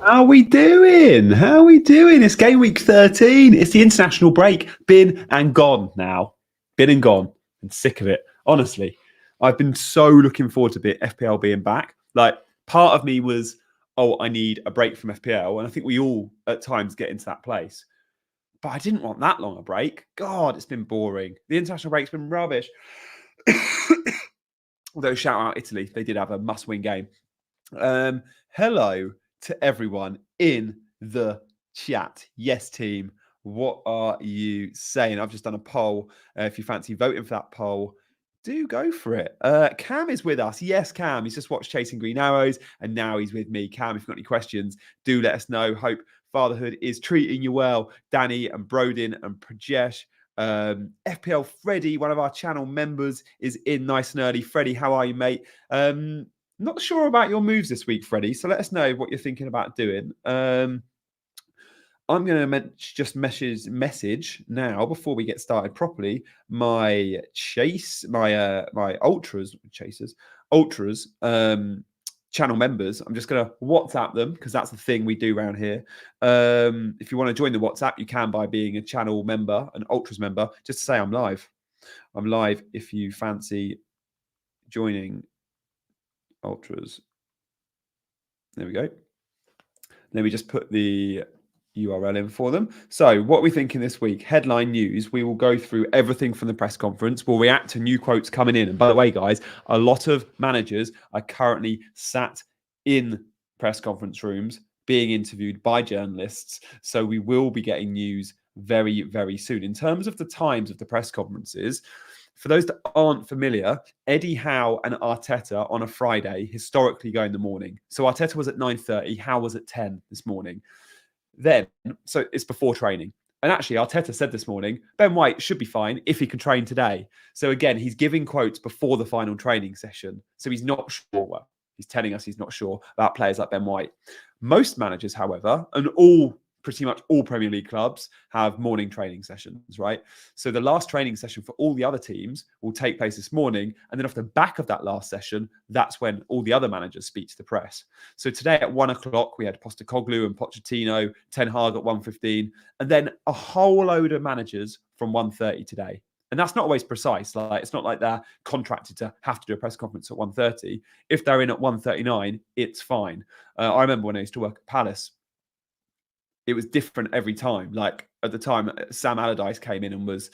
How we doing? How we doing? It's game week 13. It's the international break. Been and gone now. Been and gone. I'm sick of it. Honestly, I've been so looking forward to FPL being back. Like, part of me was, oh, I need a break from FPL. And I think we all at times get into that place. But I didn't want that long a break. God, it's been boring. The international break's been rubbish. Although, shout out Italy. They did have a must-win game. Hello to everyone in the chat. Yes, team. What are you saying? I've just done a poll. If you fancy voting for that poll, do go for it. Cam is with us. Yes, Cam. He's just watched Chasing Green Arrows, and now he's with me. Cam, if you've got any questions, do let us know. Hope fatherhood is treating you well. Danny and Brodin and Prajesh. FPL Freddie, one of our channel members, is in nice and early. Freddie, how are you, mate? Not sure about your moves this week, Freddie. So let us know what you're thinking about doing. I'm going to just message now before we get started properly. My ultras channel members. I'm just going to WhatsApp them because that's the thing we do around here. If you want to join the WhatsApp, you can by being a channel member, an ultras member. Just to say I'm live. I'm live if you fancy joining ultras. There we go. Let me just put the URL in for them. So what are we thinking this week? Headline news. We will go through everything from the press conference. We'll react to new quotes coming in. And by the way, guys, a lot of managers are currently sat in press conference rooms being interviewed by journalists. So we will be getting news very, very soon. In terms of the times of the press conferences, for those that aren't familiar, Eddie Howe and Arteta on a Friday historically go in the morning. So Arteta was at 9:30, Howe was at 10 this morning. Then, so it's before training. And actually, Arteta said this morning, Ben White should be fine if he can train today. So again, he's giving quotes before the final training session. So he's not sure. Well, he's telling us he's not sure about players like Ben White. Most managers, however, and pretty much all Premier League clubs have morning training sessions, right? So the last training session for all the other teams will take place this morning. And then off the back of that last session, that's when all the other managers speak to the press. So today at 1 o'clock, we had Postecoglou and Pochettino, Ten Hag at 1:15, and then a whole load of managers from 1:30 today. And that's not always precise. Like, it's not like they're contracted to have to do a press conference at 1:30. If they're in at 1:39, it's fine. I remember when I used to work at Palace, it was different every time. Like at the time, Sam Allardyce came in and was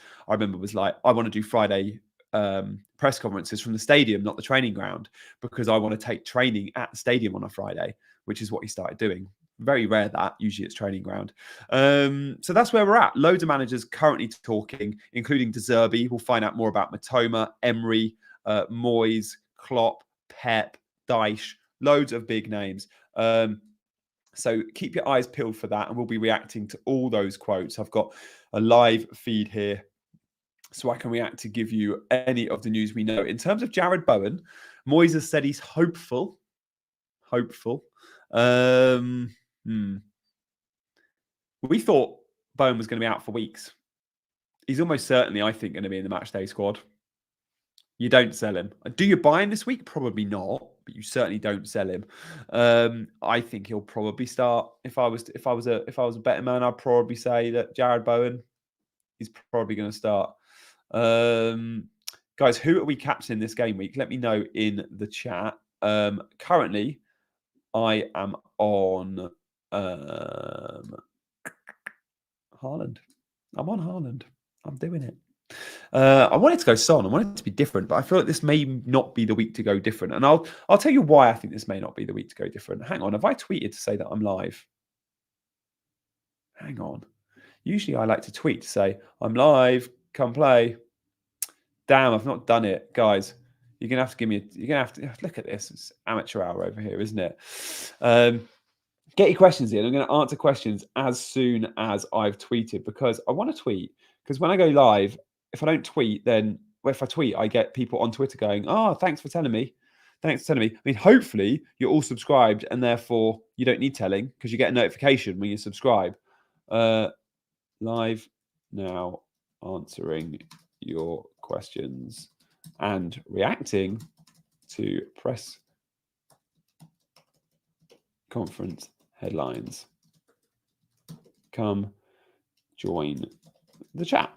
like, I want to do Friday press conferences from the stadium, not the training ground, because I want to take training at the stadium on a Friday, which is what he started doing. Very rare that. Usually it's training ground. So that's where we're at. Loads of managers currently talking, including De Zerbi. We'll find out more about Matoma, Emery, Moyes, Klopp, Pep, Dyche, loads of big names. So keep your eyes peeled for that, and we'll be reacting to all those quotes. I've got a live feed here so I can react to give you any of the news we know. In terms of Jared Bowen, Moyes has said he's hopeful. We thought Bowen was going to be out for weeks. He's almost certainly, I think, going to be in the matchday squad. You don't sell him. Do you buy him this week? Probably not, but you certainly don't sell him. I think he'll probably start. If I was a betting man, I'd probably say that Jared Bowen is probably going to start. Guys, who are we captaining this game week? Let me know in the chat. Currently, I am on Haaland. I'm on Haaland. I'm doing it. I wanted to go Son. I wanted it to be different, but I feel like this may not be the week to go different. And I'll tell you why I think this may not be the week to go different. Hang on. Have I tweeted to say that I'm live? Hang on. Usually I like to tweet to say, I'm live, come play. Damn, I've not done it. Guys, you're going to have to give me, you're going to have to, look at this. It's amateur hour over here, isn't it? Get your questions in. I'm going to answer questions as soon as I've tweeted, because I want to tweet. Because when I go live, if I don't tweet, then if I tweet, I get people on Twitter going, oh, thanks for telling me. Thanks for telling me. I mean, hopefully you're all subscribed and therefore you don't need telling, because you get a notification when you subscribe. Live now, answering your questions and reacting to press conference headlines. Come join the chat.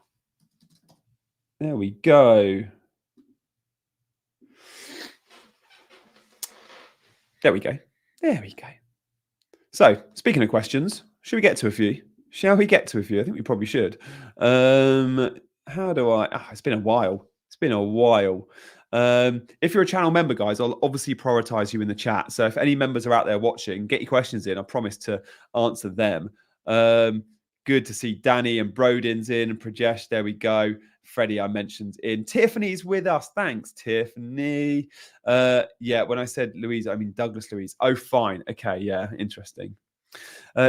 There we go. There we go. There we go. So, speaking of questions, should we get to a few? Shall we get to a few? I think we probably should. How do I... it's been a while. It's been a while. If you're a channel member, guys, I'll obviously prioritize you in the chat. So if any members are out there watching, get your questions in. I promise to answer them. Good to see Danny and Brodin's in and Prajesh. There we go. Freddie, I mentioned in. Tiffany's with us. Thanks, Tiffany. Yeah, when I said Louise, I mean Douglas Louise. Oh, fine. Okay, yeah, interesting.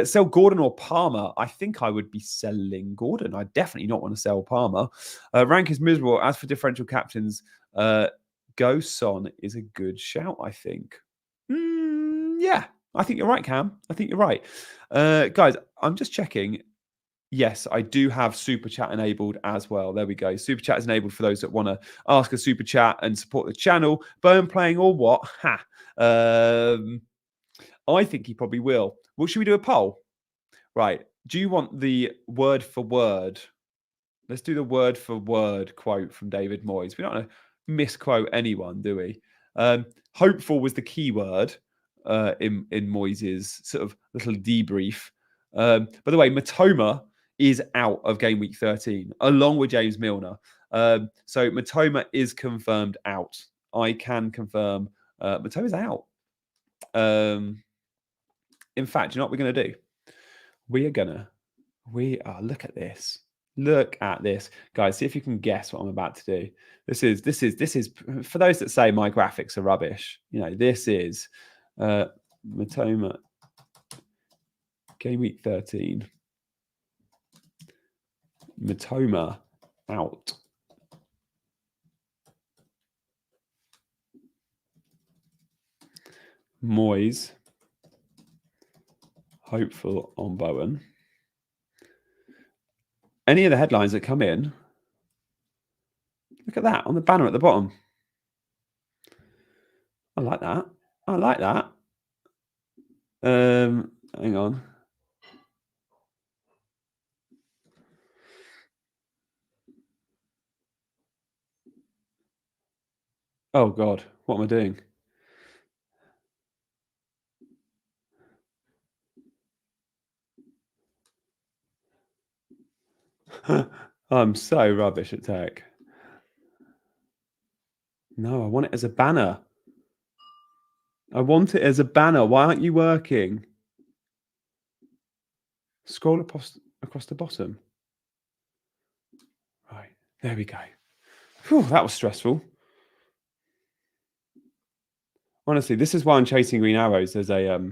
Sell Gordon or Palmer? I think I would be selling Gordon. I definitely not want to sell Palmer. Rank is miserable. As for differential captains, Go Son is a good shout, I think. Yeah, I think you're right, Cam. I think you're right. Guys, I'm just checking. Yes, I do have Super Chat enabled as well. There we go. Super Chat is enabled for those that want to ask a Super Chat and support the channel. Burn playing or what? Ha. I think he probably will. Well, should we do a poll? Right. Do you want the word for word? Let's do the word for word quote from David Moyes. We don't want to misquote anyone, do we? Hopeful was the key word in Moyes' sort of little debrief. By the way, Matoma is out of game week 13, along with James Milner. So Matoma is confirmed out. I can confirm Matoma's out. In fact, you know what we're going to do? Look at this. Look at this. Guys, see if you can guess what I'm about to do. This is for those that say my graphics are rubbish. You know, this is Matoma game week 13. Matoma out. Moyes hopeful on Bowen. Any of the headlines that come in, look at that on the banner at the bottom. I like that. I like that. Hang on. Oh God, what am I doing? I'm so rubbish at tech. No, I want it as a banner. I want it as a banner. Why aren't you working? Scroll across the bottom. Right, there we go. Whew, that was stressful. Honestly, this is why I'm chasing green arrows as a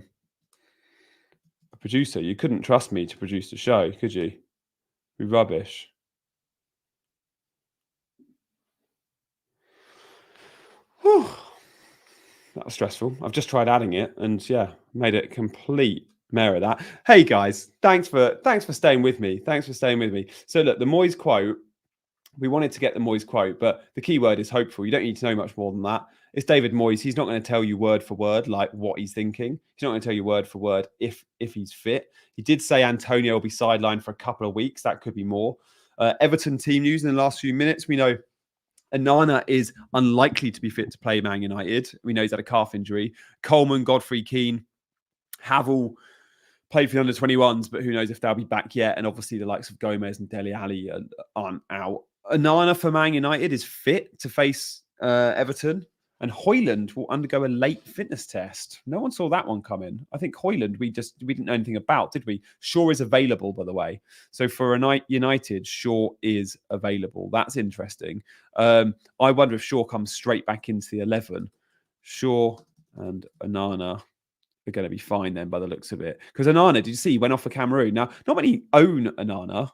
producer. You couldn't trust me to produce the show, could you? Be rubbish. Whew. That was stressful. I've just tried adding it and yeah, made it complete mare of that. Hey guys, thanks for staying with me. Thanks for staying with me. So look, the Moyes quote, we wanted to get the Moyes quote, but the key word is hopeful. You don't need to know much more than that. It's David Moyes. He's not going to tell you word for word like what he's thinking. He's not going to tell you word for word if he's fit. He did say Antonio will be sidelined for a couple of weeks. That could be more. Everton team news in the last few minutes. We know Onana is unlikely to be fit to play Man United. We know he's had a calf injury. Coleman, Godfrey, Keane have all played for the under-21s, but who knows if they'll be back yet. And obviously the likes of Gomez and Dele Alli aren't out. Onana for Man United is fit to face Everton. And Højlund will undergo a late fitness test. No one saw that one coming. I think Højlund, we didn't know anything about, did we? Shaw is available, by the way. So for a night United, Shaw is available. That's interesting. I wonder if Shaw comes straight back into the 11. Shaw and Onana are going to be fine then by the looks of it. Because Onana, did you see, went off for Cameroon. Now, not many own Onana.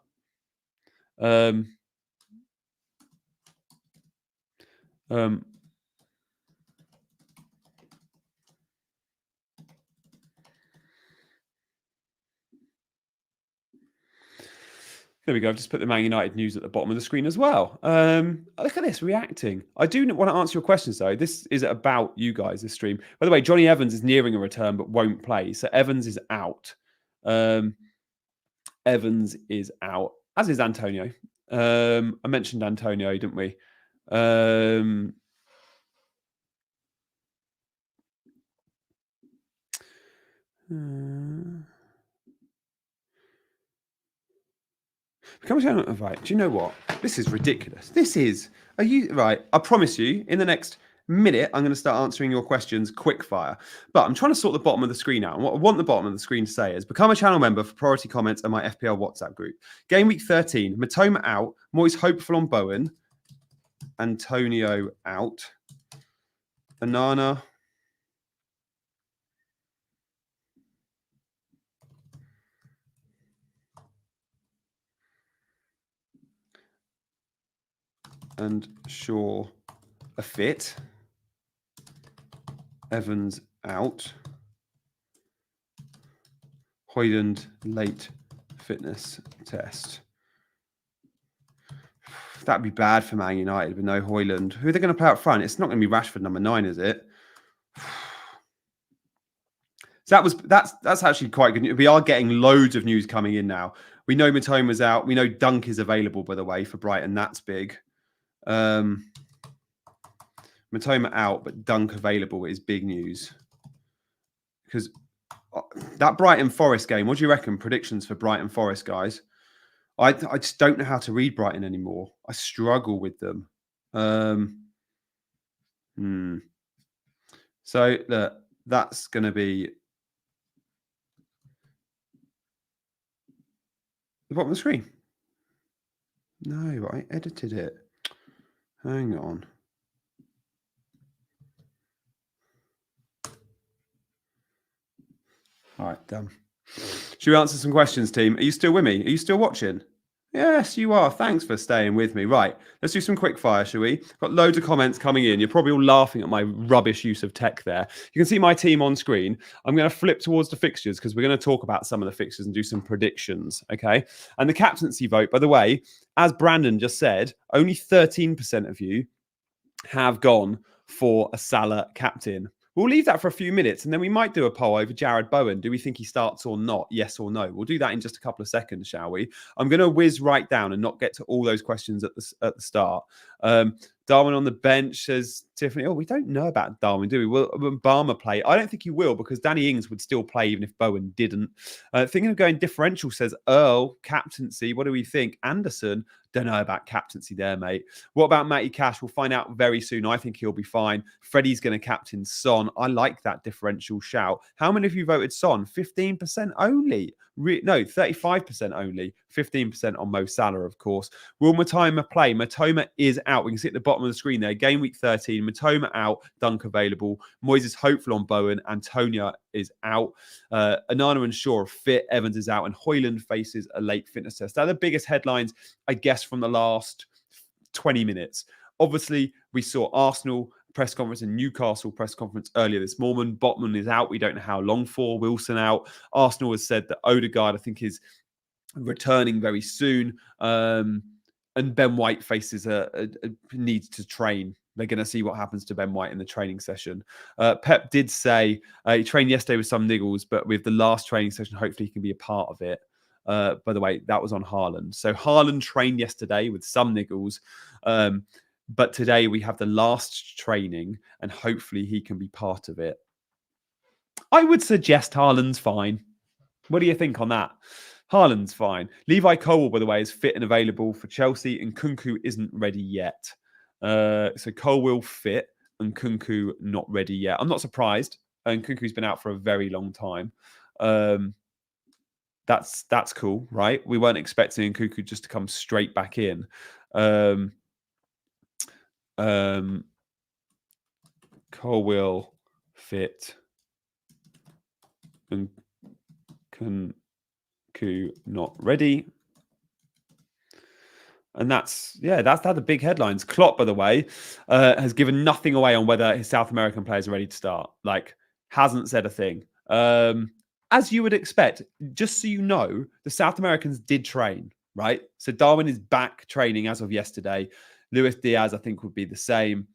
There we go. I've just put the Man United news at the bottom of the screen as well. Look at this, reacting. I do want to answer your questions, though. This is about you guys, this stream. By the way, Johnny Evans is nearing a return but won't play. So Evans is out. Evans is out, as is Antonio. I mentioned Antonio, didn't we? Become a channel. Right. Do you know what? This is ridiculous. This is. Are you right? I promise you, in the next minute, I'm going to start answering your questions quick fire. But I'm trying to sort the bottom of the screen out. And what I want the bottom of the screen to say is become a channel member for priority comments and my FPL WhatsApp group. Game week 13, Matoma out. Moyes hopeful on Bowen. Antonio out. Anana. And Shaw a fit. Evans out. Højlund late fitness test. That'd be bad for Man United with no Højlund. Who are they going to play up front? It's not going to be Rashford number 9, is it? So that's actually quite good. We are getting loads of news coming in now. We know Mitoma's out. We know Dunk is available, by the way, for Brighton. That's big. Matoma out, but Dunk available is big news. Because that Brighton Forest game, what do you reckon? Predictions for Brighton Forest, guys? I just don't know how to read Brighton anymore. I struggle with them. So look, that's going to be the bottom of the screen. No, I edited it. Hang on. All right, done. Should we answer some questions, team? Are you still with me? Are you still watching? Yes, you are. Thanks for staying with me. Right, let's do some quick fire, shall we? Got loads of comments coming in. You're probably all laughing at my rubbish use of tech there. You can see my team on screen. I'm going to flip towards the fixtures because we're going to talk about some of the fixtures and do some predictions, okay? And the captaincy vote, by the way, as Brandon just said, only 13% of you have gone for a Salah captain. We'll leave that for a few minutes and then we might do a poll over Jared Bowen. Do we think he starts or not? Yes or no? We'll do that in just a couple of seconds, shall we? I'm going to whiz right down and not get to all those questions at the start. Darwin on the bench, says Tiffany. Oh, we don't know about Darwin, do we? Will Barmer play? I don't think he will because Danny Ings would still play even if Bowen didn't. Thinking of going differential, says Earl, captaincy. What do we think? Anderson, don't know about captaincy there, mate. What about Matty Cash? We'll find out very soon. I think he'll be fine. Freddie's going to captain Son. I like that differential shout. How many of you voted Son? 15% only. No, 35% only. 15% on Mo Salah, of course. Will Matoma play? Matoma is out. We can see at the bottom of the screen there. Game week 13. Matoma out. Dunk available. Moyes is hopeful on Bowen. Antonia is out. Anana and Shaw are fit. Evans is out. And Højlund faces a late fitness test. They're the biggest headlines, I guess, from the last 20 minutes. Obviously, we saw Arsenal press conference and Newcastle press conference earlier this morning. Botman is out. We don't know how long for. Wilson out. Arsenal has said that Odegaard, I think, is returning very soon. And Ben White faces needs to train. They're going to see what happens to Ben White in the training session. Pep did say he trained yesterday with some niggles, but with the last training session, hopefully he can be a part of it. By the way, that was on Haaland. So Haaland trained yesterday with some niggles. But today we have the last training and hopefully he can be part of it. I would suggest Haaland's fine. What do you think on that? Haaland's fine. Levi Cole, by the way, is fit and available for Chelsea and Kunku isn't ready yet. So Cole will fit and Kunku not ready yet. I'm not surprised. And Kunku's been out for a very long time. That's cool, right? We weren't expecting Kunku just to come straight back in. Cole will fit and Kunku not ready. And that's the big headlines. Klopp, by the way, has given nothing away on whether his South American players are ready to start. Like, hasn't said a thing. As you would expect, just so you know, the South Americans did train. right? So Darwin is back training as of yesterday. Luis Diaz, I think, would be the same.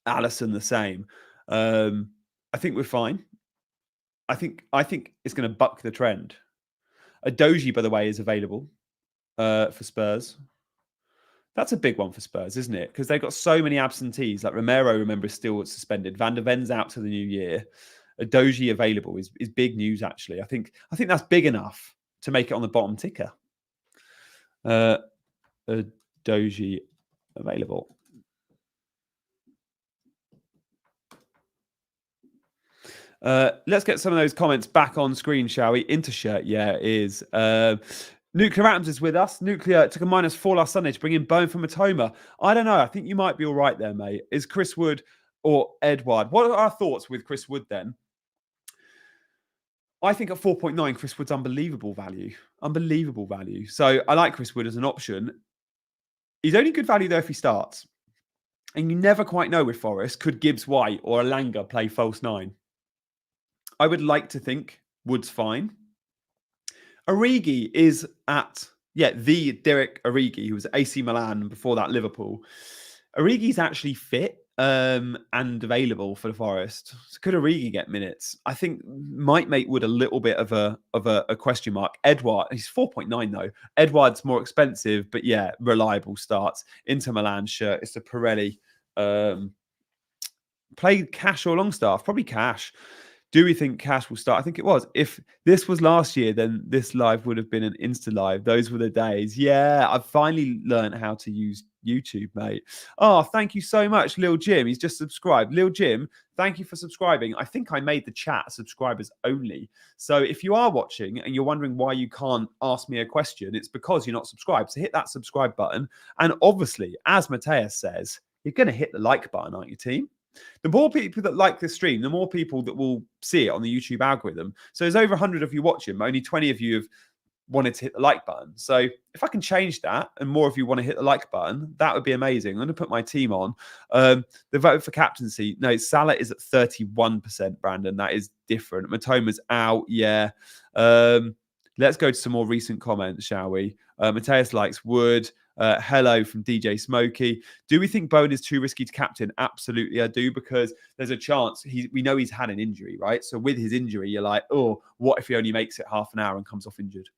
Allison, the same. I think we're fine. I think it's going to buck the trend. A Doji, by the way, is available for Spurs. That's a big one for Spurs, isn't it? Because they've got so many absentees. Like Romero, remember, is still suspended. Van der Ven's out to the new year. A Doji available is big news, actually. I think that's big enough to make it on the bottom ticker. A Doji available. Let's get some of those comments back on screen, shall we? Intershirt, yeah, it is. Nuclear Atoms is with us. Nuclear took a -4 last Sunday to bring in Bowen from Matoma. I don't know. I think you might be all right there, mate. Is Chris Wood or Edward? What are our thoughts with Chris Wood then? I think at 4.9, Chris Wood's unbelievable value. Unbelievable value. So I like Chris Wood as an option. He's only good value, though, if he starts. And you never quite know with Forest. Could Gibbs White or Alanga play false 9? I would like to think Wood's fine. Origi is at, the Derek Origi, who was at AC Milan and before that Liverpool. Origi's actually fit and available for the Forest. So could Origi get minutes? I think might make Wood a little bit of a question mark. Edward, he's 4.9 though. Edward's more expensive, but yeah, reliable starts. Inter Milan shirt. It's a Pirelli. Played Cash or Longstaff? Probably Cash. Do we think Cash will start? I think it was. If this was last year, then this live would have been an Insta live. Those were the days. Yeah, I've finally learned how to use YouTube, mate. Oh, thank you so much, Lil Jim. He's just subscribed. Lil Jim, thank you for subscribing. I think I made the chat subscribers only. So if you are watching and you're wondering why you can't ask me a question, it's because you're not subscribed. So hit that subscribe button. And obviously, as Mateus says, you're going to hit the like button, aren't you, team? The more people that like this stream, the more people that will see it on the YouTube algorithm. So there's over 100 of you watching, but only 20 of you have wanted to hit the like button. So if I can change that and more of you want to hit the like button, that would be amazing. I'm going to put my team on. The vote for captaincy. No, Salah is at 31%, Brandon. That is different. Matoma's out. Yeah. Let's go to some more recent comments, shall we? Mateus likes Wood. Hello from DJ Smokey. Do we think Bowen is too risky to captain? Absolutely, I do, because there's a chance we know he's had an injury, right? So with his injury, you're like, oh, what if he only makes it half an hour and comes off injured?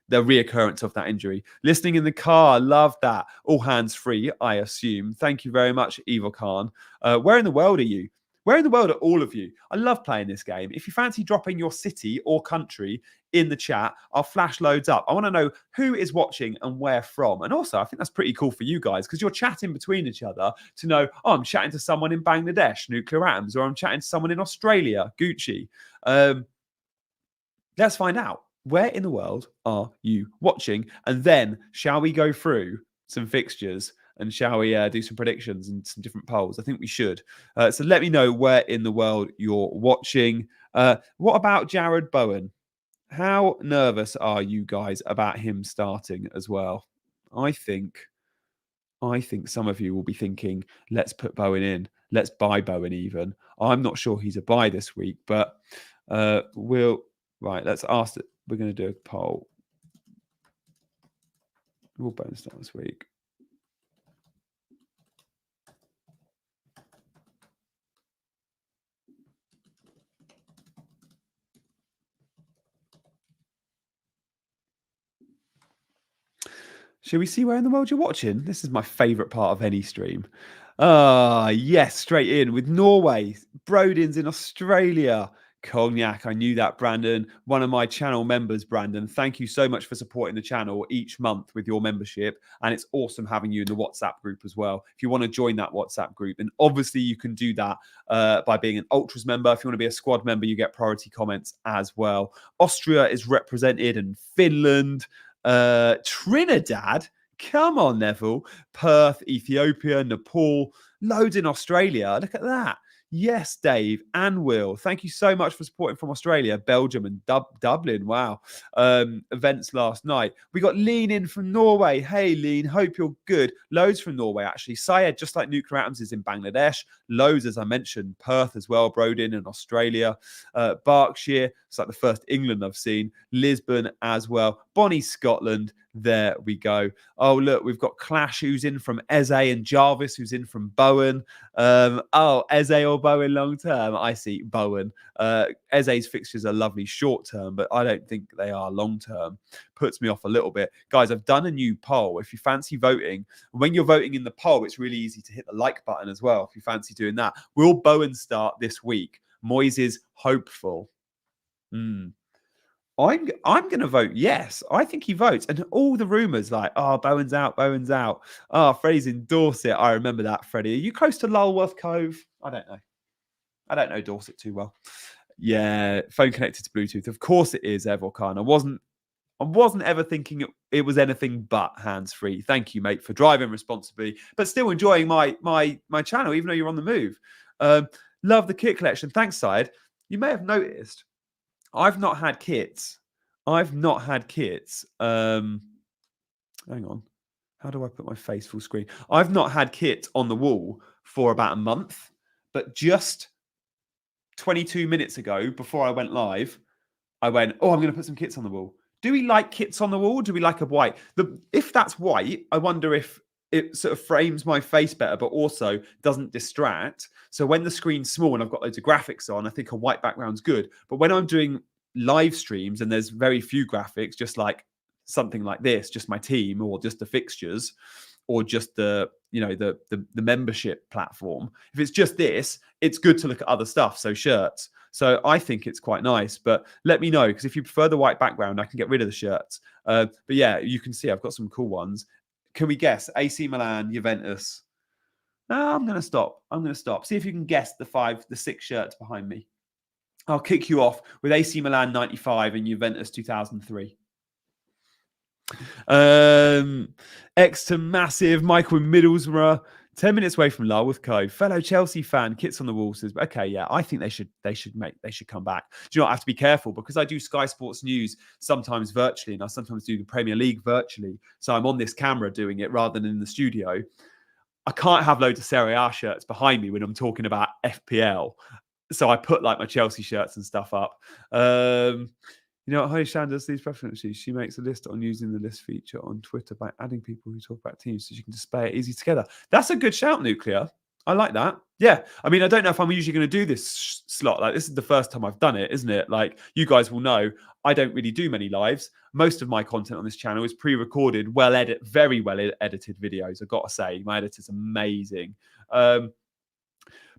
The reoccurrence of that injury. Listening in the car, love that. All hands free, I assume. Thank you very much, Evil Khan. Where in the world are you? Where in the world are all of you? I love playing this game. If you fancy dropping your city or country in the chat, I'll flash loads up. I want to know who is watching and where from. And also, I think that's pretty cool for you guys because you're chatting between each other to know, oh, I'm chatting to someone in Bangladesh, Nuclear Atoms, or I'm chatting to someone in Australia, Gucci. Let's find out. Where in the world are you watching? And then shall we go through some fixtures and shall we do some predictions and some different polls? I think we should. So let me know where in the world you're watching. What about Jared Bowen? How nervous are you guys about him starting as well? I think some of you will be thinking, let's put Bowen in. Let's buy Bowen even. I'm not sure he's a buy this week, but let's ask it. We're going to do a poll. Will Bowen start this week? Shall we see where in the world you're watching? This is my favourite part of any stream. Yes, straight in with Norway. Brodin's in Australia. Cognac, I knew that, Brandon. One of my channel members, Brandon. Thank you so much for supporting the channel each month with your membership. And it's awesome having you in the WhatsApp group as well. If you want to join that WhatsApp group, then obviously you can do that by being an Ultras member. If you want to be a squad member, you get priority comments as well. Austria is represented and Finland. Trinidad, come on, Neville. Perth, Ethiopia, Nepal, loads in Australia. Look at that. Yes, Dave and Will. Thank you so much for supporting from Australia, Belgium, and Dublin. Wow. Events last night. We got Lean in from Norway. Hey, Lean. Hope you're good. Loads from Norway, actually. Syed, just like Nuclear Atoms, is in Bangladesh. Loads, as I mentioned. Perth as well. Brodin in Australia. Berkshire. It's like the first England I've seen. Lisbon as well. Bonnie, Scotland. There we go. Oh, look, we've got Clash who's in from Eze and Jarvis who's in from Bowen. Eze or Bowen long term? I see Bowen. Eze's fixtures are lovely short term, but I don't think they are long term. Puts me off a little bit. Guys, I've done a new poll. If you fancy voting, when you're voting in the poll, it's really easy to hit the like button as well if you fancy doing that. Will Bowen start this week? Moyes is hopeful. I'm going to vote yes. I think he votes. And all the rumours like, oh, Bowen's out, Bowen's out. Oh, Freddie's in Dorset. I remember that, Freddie. Are you close to Lulworth Cove? I don't know. I don't know Dorset too well. Yeah, phone connected to Bluetooth. Of course it is, Evolcan. I wasn't ever thinking it was anything but hands-free. Thank you, mate, for driving responsibly, but still enjoying my channel, even though you're on the move. Love the kit collection. Thanks, Syed. You may have noticed I've not had kits. Hang on. How do I put my face full screen? I've not had kits on the wall for about a month, but just 22 minutes ago, before I went live, I went, oh, I'm going to put some kits on the wall. Do we like kits on the wall? Do we like a white? If that's white, I wonder if it sort of frames my face better, but also doesn't distract. So when the screen's small and I've got loads of graphics on, I think a white background's good. But when I'm doing live streams and there's very few graphics, just like something like this, just my team or just the fixtures or just the membership platform. If it's just this, it's good to look at other stuff. So shirts. So I think it's quite nice, but let me know because if you prefer the white background, I can get rid of the shirts. But yeah, you can see I've got some cool ones. Can we guess? AC Milan, Juventus. No, I'm going to stop. See if you can guess the 6 shirts behind me. I'll kick you off with AC Milan 95 and Juventus 2003. Exeter Massive, Michael Middlesbrough, 10 minutes away from Lulworth Cove. Fellow Chelsea fan, kits on the wall says, okay, yeah, I think they should come back. Do you know what? I have to be careful because I do Sky Sports News sometimes virtually, and I sometimes do the Premier League virtually. So I'm on this camera doing it rather than in the studio. I can't have loads of Serie A shirts behind me when I'm talking about FPL. So I put like my Chelsea shirts and stuff up. You know what Holly Shan does these preferences? She makes a list on using the list feature on Twitter by adding people who talk about teams so she can display it easy together. That's a good shout, Nuclear. I like that. Yeah. I mean, I don't know if I'm usually going to do this slot. Like, this is the first time I've done it, isn't it? Like, you guys will know I don't really do many lives. Most of my content on this channel is pre-recorded, very well edited videos. I've got to say, my editor's amazing.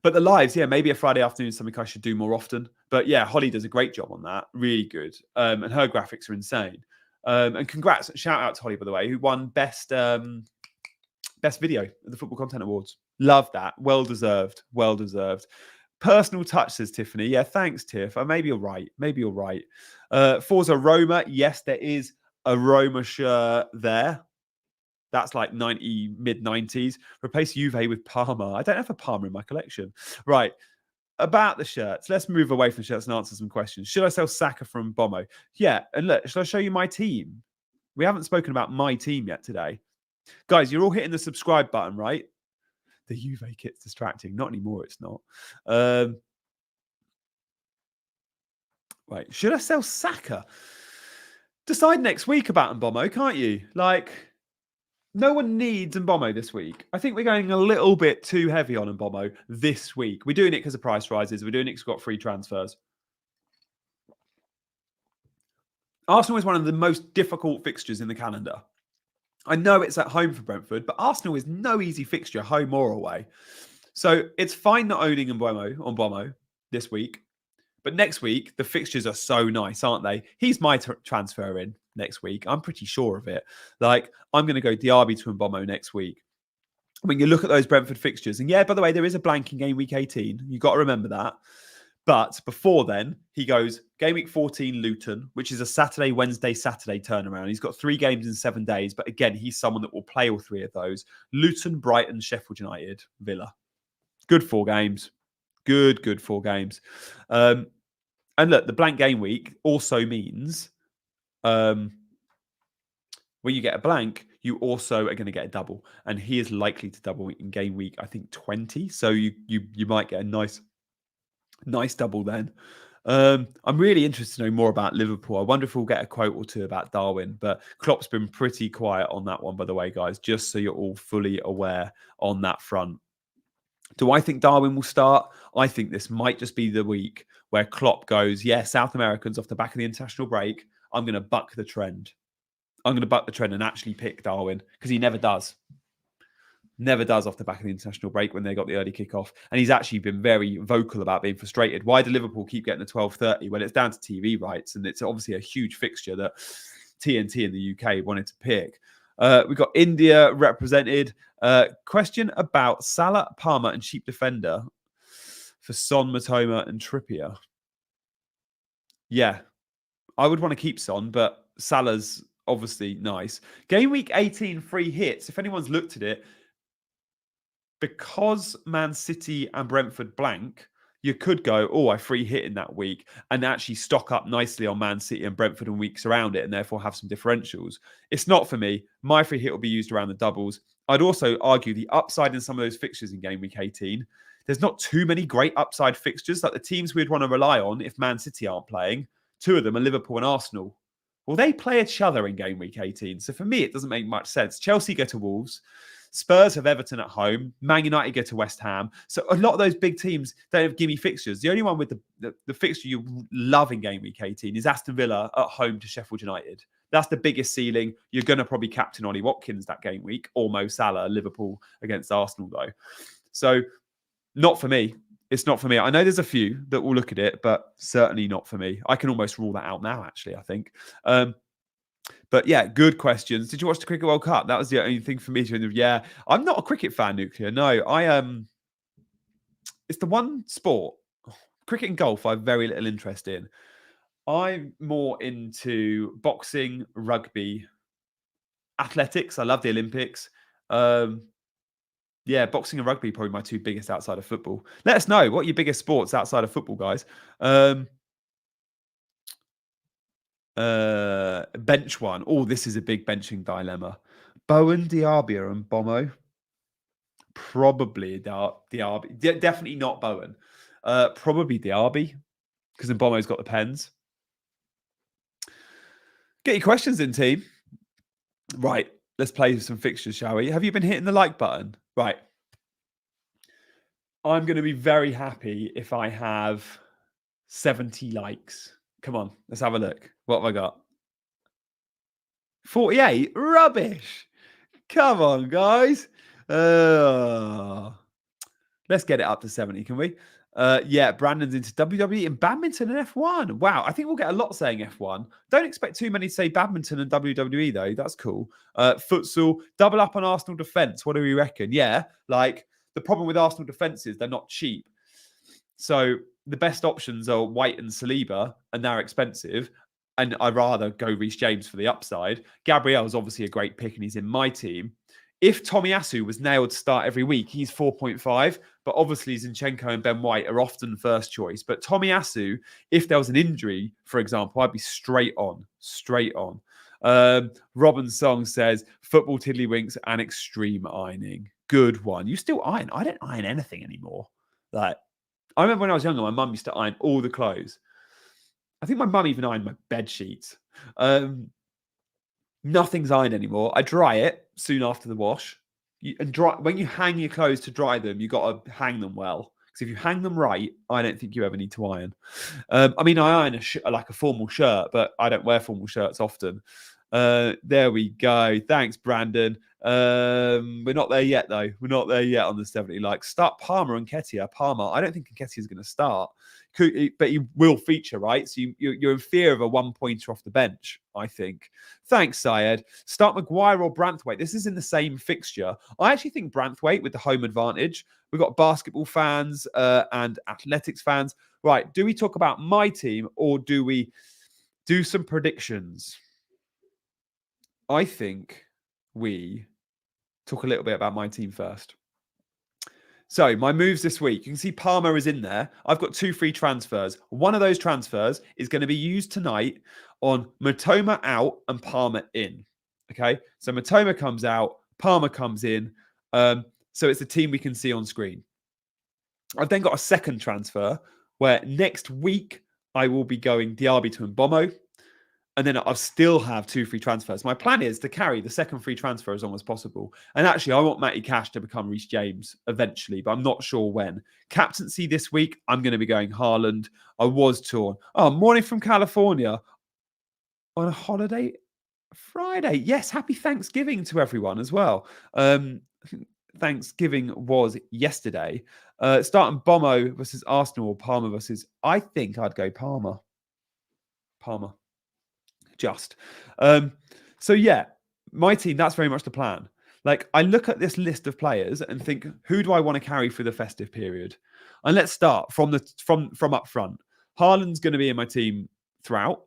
But the lives, yeah, maybe a Friday afternoon is something I should do more often. But yeah, Holly does a great job on that. Really good. And her graphics are insane. And congrats. Shout out to Holly, by the way, who won best video at the Football Content Awards. Love that. Well deserved. Well deserved. Personal touch, says Tiffany. Yeah, thanks, Tiff. Maybe you're right. Forza Roma. Yes, there is a Roma shirt there. That's like mid-90s. Replace Juve with Parma. I don't have a Parma in my collection. Right. About the shirts. Let's move away from shirts and answer some questions. Should I sell Saka from Bomo? Yeah. And look, shall I show you my team? We haven't spoken about my team yet today. Guys, you're all hitting the subscribe button, right? The Juve kit's distracting. Not anymore, it's not. Right. Should I sell Saka? Decide next week about Mbomo, can't you? Like... No one needs Mbomo this week. I think we're going a little bit too heavy on Mbomo this week. We're doing it because of price rises. We're doing it because we've got free transfers. Arsenal is one of the most difficult fixtures in the calendar. I know it's at home for Brentford, but Arsenal is no easy fixture, home or away. So it's fine not owning Mbomo this week. But next week, the fixtures are so nice, aren't they? He's my transfer in next week. I'm pretty sure of it. Like, I'm going to go Diaby to Mbomo next week. When you look at those Brentford fixtures, and yeah, by the way, there is a blank in game week 18. You've got to remember that. But before then, he goes game week 14, Luton, which is a Saturday, Wednesday, Saturday turnaround. He's got 3 games in 7 days. But again, he's someone that will play all 3 of those. Luton, Brighton, Sheffield United, Villa. Good 4 games. Good 4 games. And look, the blank game week also means when you get a blank, you also are going to get a double. And he is likely to double in game week, I think, 20. So you might get a nice double then. I'm really interested to know more about Liverpool. I wonder if we'll get a quote or two about Darwin, but Klopp's been pretty quiet on that one, by the way, guys, just so you're all fully aware on that front. Do I think Darwin will start? I think this might just be the week where Klopp goes, yeah, South Americans off the back of the international break, I'm going to buck the trend. I'm going to buck the trend and actually pick Darwin because he never does. Never does off the back of the international break when they got the early kickoff. And he's actually been very vocal about being frustrated. Why do Liverpool keep getting the 12:30 when it's down to TV rights? And it's obviously a huge fixture that TNT in the UK wanted to pick. We've got India represented. Question about Salah, Palmer, and cheap defender for Son, Matoma, and Trippier. Yeah, I would want to keep Son, but Salah's obviously nice. Game week 18 free hits. If anyone's looked at it, because Man City and Brentford blank, you could go, oh, I free hit in that week and actually stock up nicely on Man City and Brentford and weeks around it and therefore have some differentials. It's not for me. My free hit will be used around the doubles. I'd also argue the upside in some of those fixtures in game week 18. There's not too many great upside fixtures. Like the teams we'd want to rely on if Man City aren't playing, two of them are Liverpool and Arsenal. Well, they play each other in game week 18. So for me, it doesn't make much sense. Chelsea go to Wolves. Spurs have Everton at home. Man United go to West Ham. So a lot of those big teams don't have gimme fixtures. The only one with the fixture you love in game week 18 is Aston Villa at home to Sheffield United. That's the biggest ceiling. You're going to probably captain Ollie Watkins that game week or Mo Salah, Liverpool against Arsenal, though. So not for me. It's not for me. I know there's a few that will look at it, but certainly not for me. I can almost rule that out now, actually, I think. But yeah, good questions. Did you watch the Cricket World Cup? That was the only thing for me to. Yeah, I'm not a cricket fan, Nuclear. No, it's the one sport, cricket and golf, I have very little interest in. I'm more into boxing, rugby, athletics. I love the Olympics. Yeah, boxing and rugby probably my two biggest outside of football. Let us know what are your biggest sports outside of football, guys. Bench one. Oh, this is a big benching dilemma. Bowen, Diaby, and Bomo. Probably Diaby. Definitely not Bowen. Probably Diaby because then Bomo's got the pens. Get your questions in, team. Right, let's play some fixtures, shall we? Have you been hitting the like button? Right. I'm going to be very happy if I have 70 likes. Come on, let's have a look. What have I got? 48? Rubbish. Come on, guys. Let's get it up to 70, can we? Yeah, Brandon's into WWE and badminton and F1. Wow, I think we'll get a lot saying F1. Don't expect too many to say badminton and WWE, though. That's cool. Futsal, double up on Arsenal defence. What do we reckon? Yeah, like the problem with Arsenal defence is they're not cheap. So the best options are White and Saliba, and they're expensive. And I'd rather go Reece James for the upside. Gabriel's obviously a great pick, and he's in my team. If Tomiyasu was nailed to start every week, he's 4.5. But obviously, Zinchenko and Ben White are often first choice. But Tomiyasu, if there was an injury, for example, I'd be straight on. Robin Song says, football tiddlywinks and extreme ironing. Good one. You still iron? I don't iron anything anymore. Like, I remember when I was younger, my mum used to iron all the clothes. I think my mum even ironed my bed sheets. Nothing's ironed anymore. I dry it soon after the wash. When you hang your clothes to dry them, you got to hang them well. Because if you hang them right, I don't think you ever need to iron. I mean, I iron like a formal shirt, but I don't wear formal shirts often. There we go. Thanks, Brandon. We're not there yet, though. We're not there yet on the 70 likes. Start Palmer and Nketiah. Palmer, I don't think Nketiah is going to start. But he will feature, right? So you're in fear of a one-pointer off the bench, I think. Thanks, Syed. Start Maguire or Branthwaite. This is in the same fixture. I actually think Branthwaite with the home advantage. We've got basketball fans and athletics fans. Right, do we talk about my team or do we do some predictions? I think we talk a little bit about my team first. So my moves this week, you can see Palmer is in there. I've got 2 free transfers. One of those transfers is going to be used tonight on Matoma out and Palmer in. Okay, so Matoma comes out, Palmer comes in. So it's the team we can see on screen. I've then got a second transfer where next week I will be going Diaby to Mbomo. And then I'll still have 2 free transfers. My plan is to carry the second free transfer as long as possible. And actually, I want Matty Cash to become Reece James eventually, but I'm not sure when. Captaincy this week, I'm going to be going Haaland. I was torn. Oh, morning from California on a holiday Friday. Yes, happy Thanksgiving to everyone as well. Thanksgiving was yesterday. Starting Bomo versus Arsenal or Palmer versus... I think I'd go Palmer. Just. So yeah, my team, that's very much the plan. Like, I look at this list of players and think, who do I want to carry through the festive period? And let's start from up front. Haaland's going to be in my team throughout.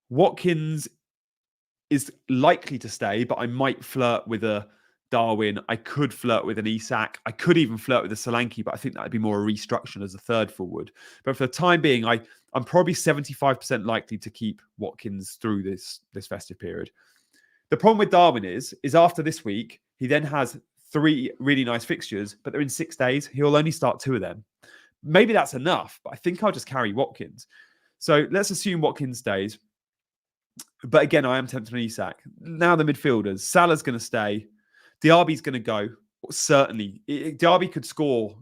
Watkins is likely to stay, but I might flirt with a Darwin. I could flirt with an Isak. I could even flirt with a Solanke, but I think that would be more a restructure as a third forward. But for the time being, I'm probably 75% likely to keep Watkins through this festive period. The problem with Darwin is after this week, he then has 3 really nice fixtures, but they're in 6 days. He'll only start 2 of them. Maybe that's enough, but I think I'll just carry Watkins. So let's assume Watkins stays. But again, I am tempted on Isak. Now the midfielders. Salah's going to stay. Diaby's going to go. Certainly. Diaby could score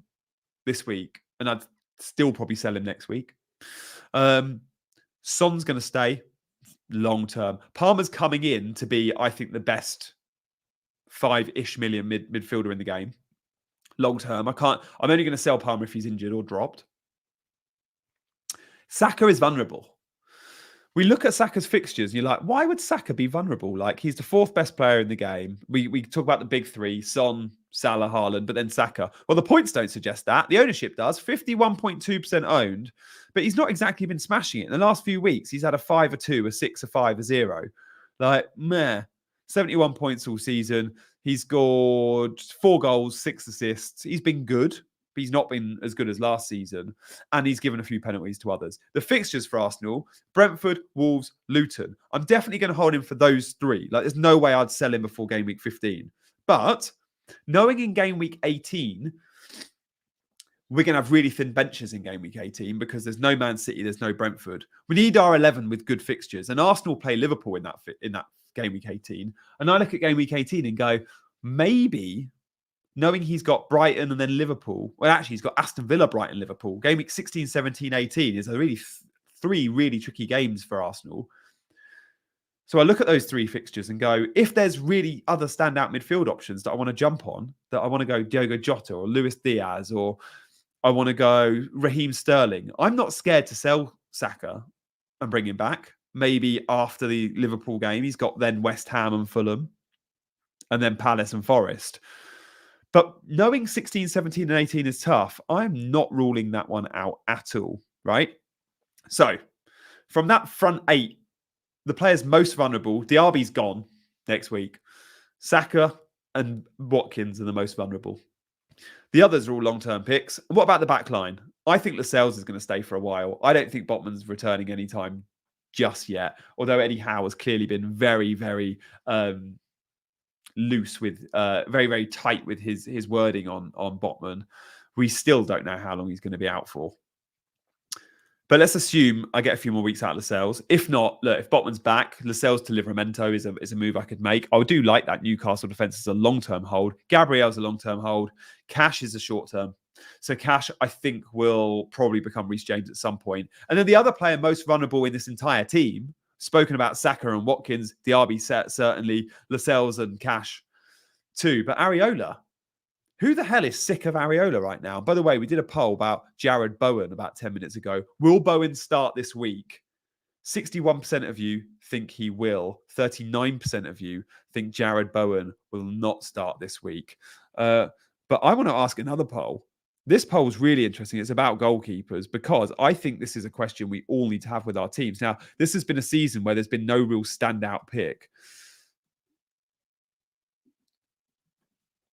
this week, and I'd still probably sell him next week. Son's going to stay long term. Palmer's coming in to be, I think, the best 5-ish million midfielder in the game. Long term. I'm only going to sell Palmer if he's injured or dropped. Saka is vulnerable. We look at Saka's fixtures and you're like, why would Saka be vulnerable? Like, he's the 4th best player in the game. We talk about the big 3, Son, Salah, Haaland, but then Saka. Well, the points don't suggest that. The ownership does. 51.2% owned, but he's not exactly been smashing it. In the last few weeks, he's had a 5, a 2, a 6, a 5, a 0. Like, meh. 71 points all season. He's scored 4 goals, 6 assists. He's been good. But he's not been as good as last season. And he's given a few penalties to others. The fixtures for Arsenal, Brentford, Wolves, Luton. I'm definitely going to hold him for those 3. Like, there's no way I'd sell him before game week 15. But knowing in game week 18, we're going to have really thin benches in game week 18 because there's no Man City, there's no Brentford. We need our 11 with good fixtures. And Arsenal play Liverpool in that game week 18. And I look at game week 18 and go, maybe... knowing he's got Brighton and then Liverpool. Well, actually, he's got Aston Villa, Brighton, Liverpool. Game week 16, 17, 18 is a really 3 really tricky games for Arsenal. So I look at those 3 fixtures and go, if there's really other standout midfield options that I want to jump on, that I want to go Diogo Jota or Luis Diaz, or I want to go Raheem Sterling, I'm not scared to sell Saka and bring him back. Maybe after the Liverpool game, he's got then West Ham and Fulham, and then Palace and Forest. But knowing 16, 17, and 18 is tough, I'm not ruling that one out at all, right? So, from that front 8, the players most vulnerable, Diaby's gone next week. Saka and Watkins are the most vulnerable. The others are all long-term picks. What about the back line? I think Lascelles is going to stay for a while. I don't think Botman's returning anytime just yet, although Eddie Howe has clearly been very, very... loose with very, very tight with his wording on Botman. We still don't know how long he's going to be out for. But let's assume I get a few more weeks out of Lascelles. If not, look, if Botman's back, Lascelles to Livramento is a move I could make. I do like that Newcastle defence as a long-term hold. Gabriel's a long-term hold. Cash is a short-term. So Cash, I think, will probably become Reece James at some point. And then the other player most vulnerable in this entire team, spoken about Saka and Watkins, Diaby certainly, Lascelles and Cash too. But Areola, who the hell is sick of Areola right now? By the way, we did a poll about Jared Bowen about 10 minutes ago. Will Bowen start this week? 61% of you think he will. 39% of you think Jared Bowen will not start this week. But I want to ask another poll. This poll is really interesting. It's about goalkeepers because I think this is a question we all need to have with our teams. Now, this has been a season where there's been no real standout pick.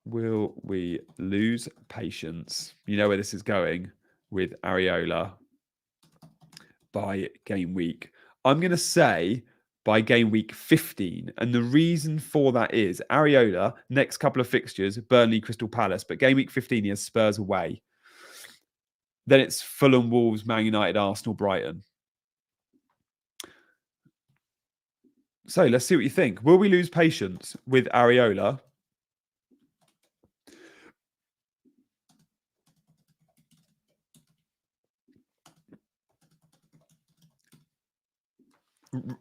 Will we lose patience? You know where this is going with Areola by game week. I'm going to say by game week 15. And the reason for that is Areola, next couple of fixtures, Burnley, Crystal Palace, but game week 15, he has Spurs away. Then it's Fulham, Wolves, Man United, Arsenal, Brighton. So let's see what you think. Will we lose patience with Areola?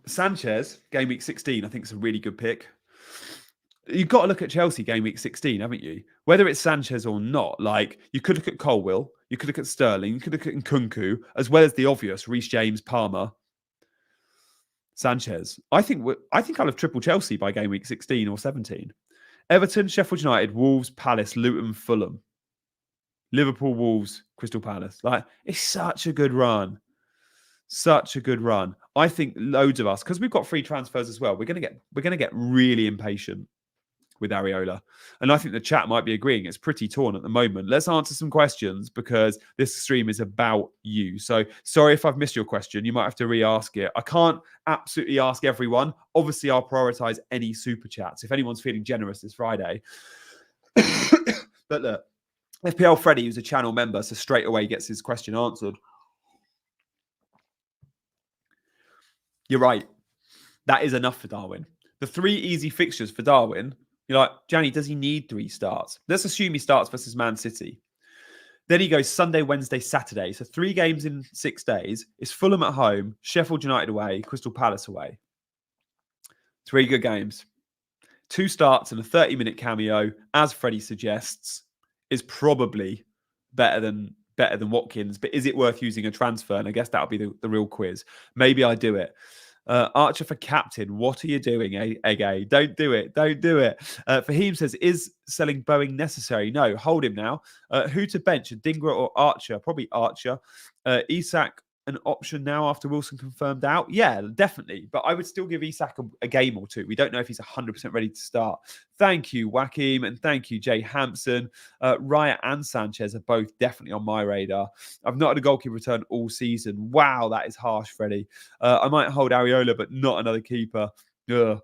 Sanchez, game week 16, I think is a really good pick. You've got to look at Chelsea game week 16, haven't you? Whether it's Sanchez or not, like you could look at Colwill, you could look at Sterling, you could look at Nkunku, as well as the obvious Reece James, Palmer, Sanchez. I think I'll have triple Chelsea by game week 16 or 17. Everton, Sheffield United, Wolves, Palace, Luton, Fulham, Liverpool, Wolves, Crystal Palace. Like it's such a good run. Such a good run. I think loads of us, because we've got free transfers as well, we're gonna get really impatient with Areola. And I think the chat might be agreeing. It's pretty torn at the moment. Let's answer some questions because this stream is about you. So sorry if I've missed your question. You might have to re-ask it. I can't absolutely ask everyone. Obviously, I'll prioritize any super chats. If anyone's feeling generous this Friday. But look, FPL Freddy, who's a channel member, so straight away gets his question answered. You're right. That is enough for Darwin. The 3 easy fixtures for Darwin. You're like, Gianni, does he need 3 starts? Let's assume he starts versus Man City. Then he goes Sunday, Wednesday, Saturday. So 3 games in 6 days. It's Fulham at home, Sheffield United away, Crystal Palace away. 3 good games. 2 starts and a 30-minute cameo, as Freddie suggests, is probably better than Watkins. But is it worth using a transfer? And I guess that'll be the real quiz. Maybe I do it. Archer for captain. What are you doing, Ege? Don't do it. Don't do it. Fahim says, is selling Boeing necessary? No, hold him now. Who to bench, Dingra or Archer? Probably Archer. Isak, an option now after Wilson confirmed out? Yeah, definitely. But I would still give Isak a game or 2. We don't know if he's 100% ready to start. Thank you, Joaquim, and thank you, Jay Hampson. Raya and Sanchez are both definitely on my radar. I've not had a goalkeeper return all season. Wow, that is harsh, Freddie. I might hold Areola, but not another keeper. Ugh.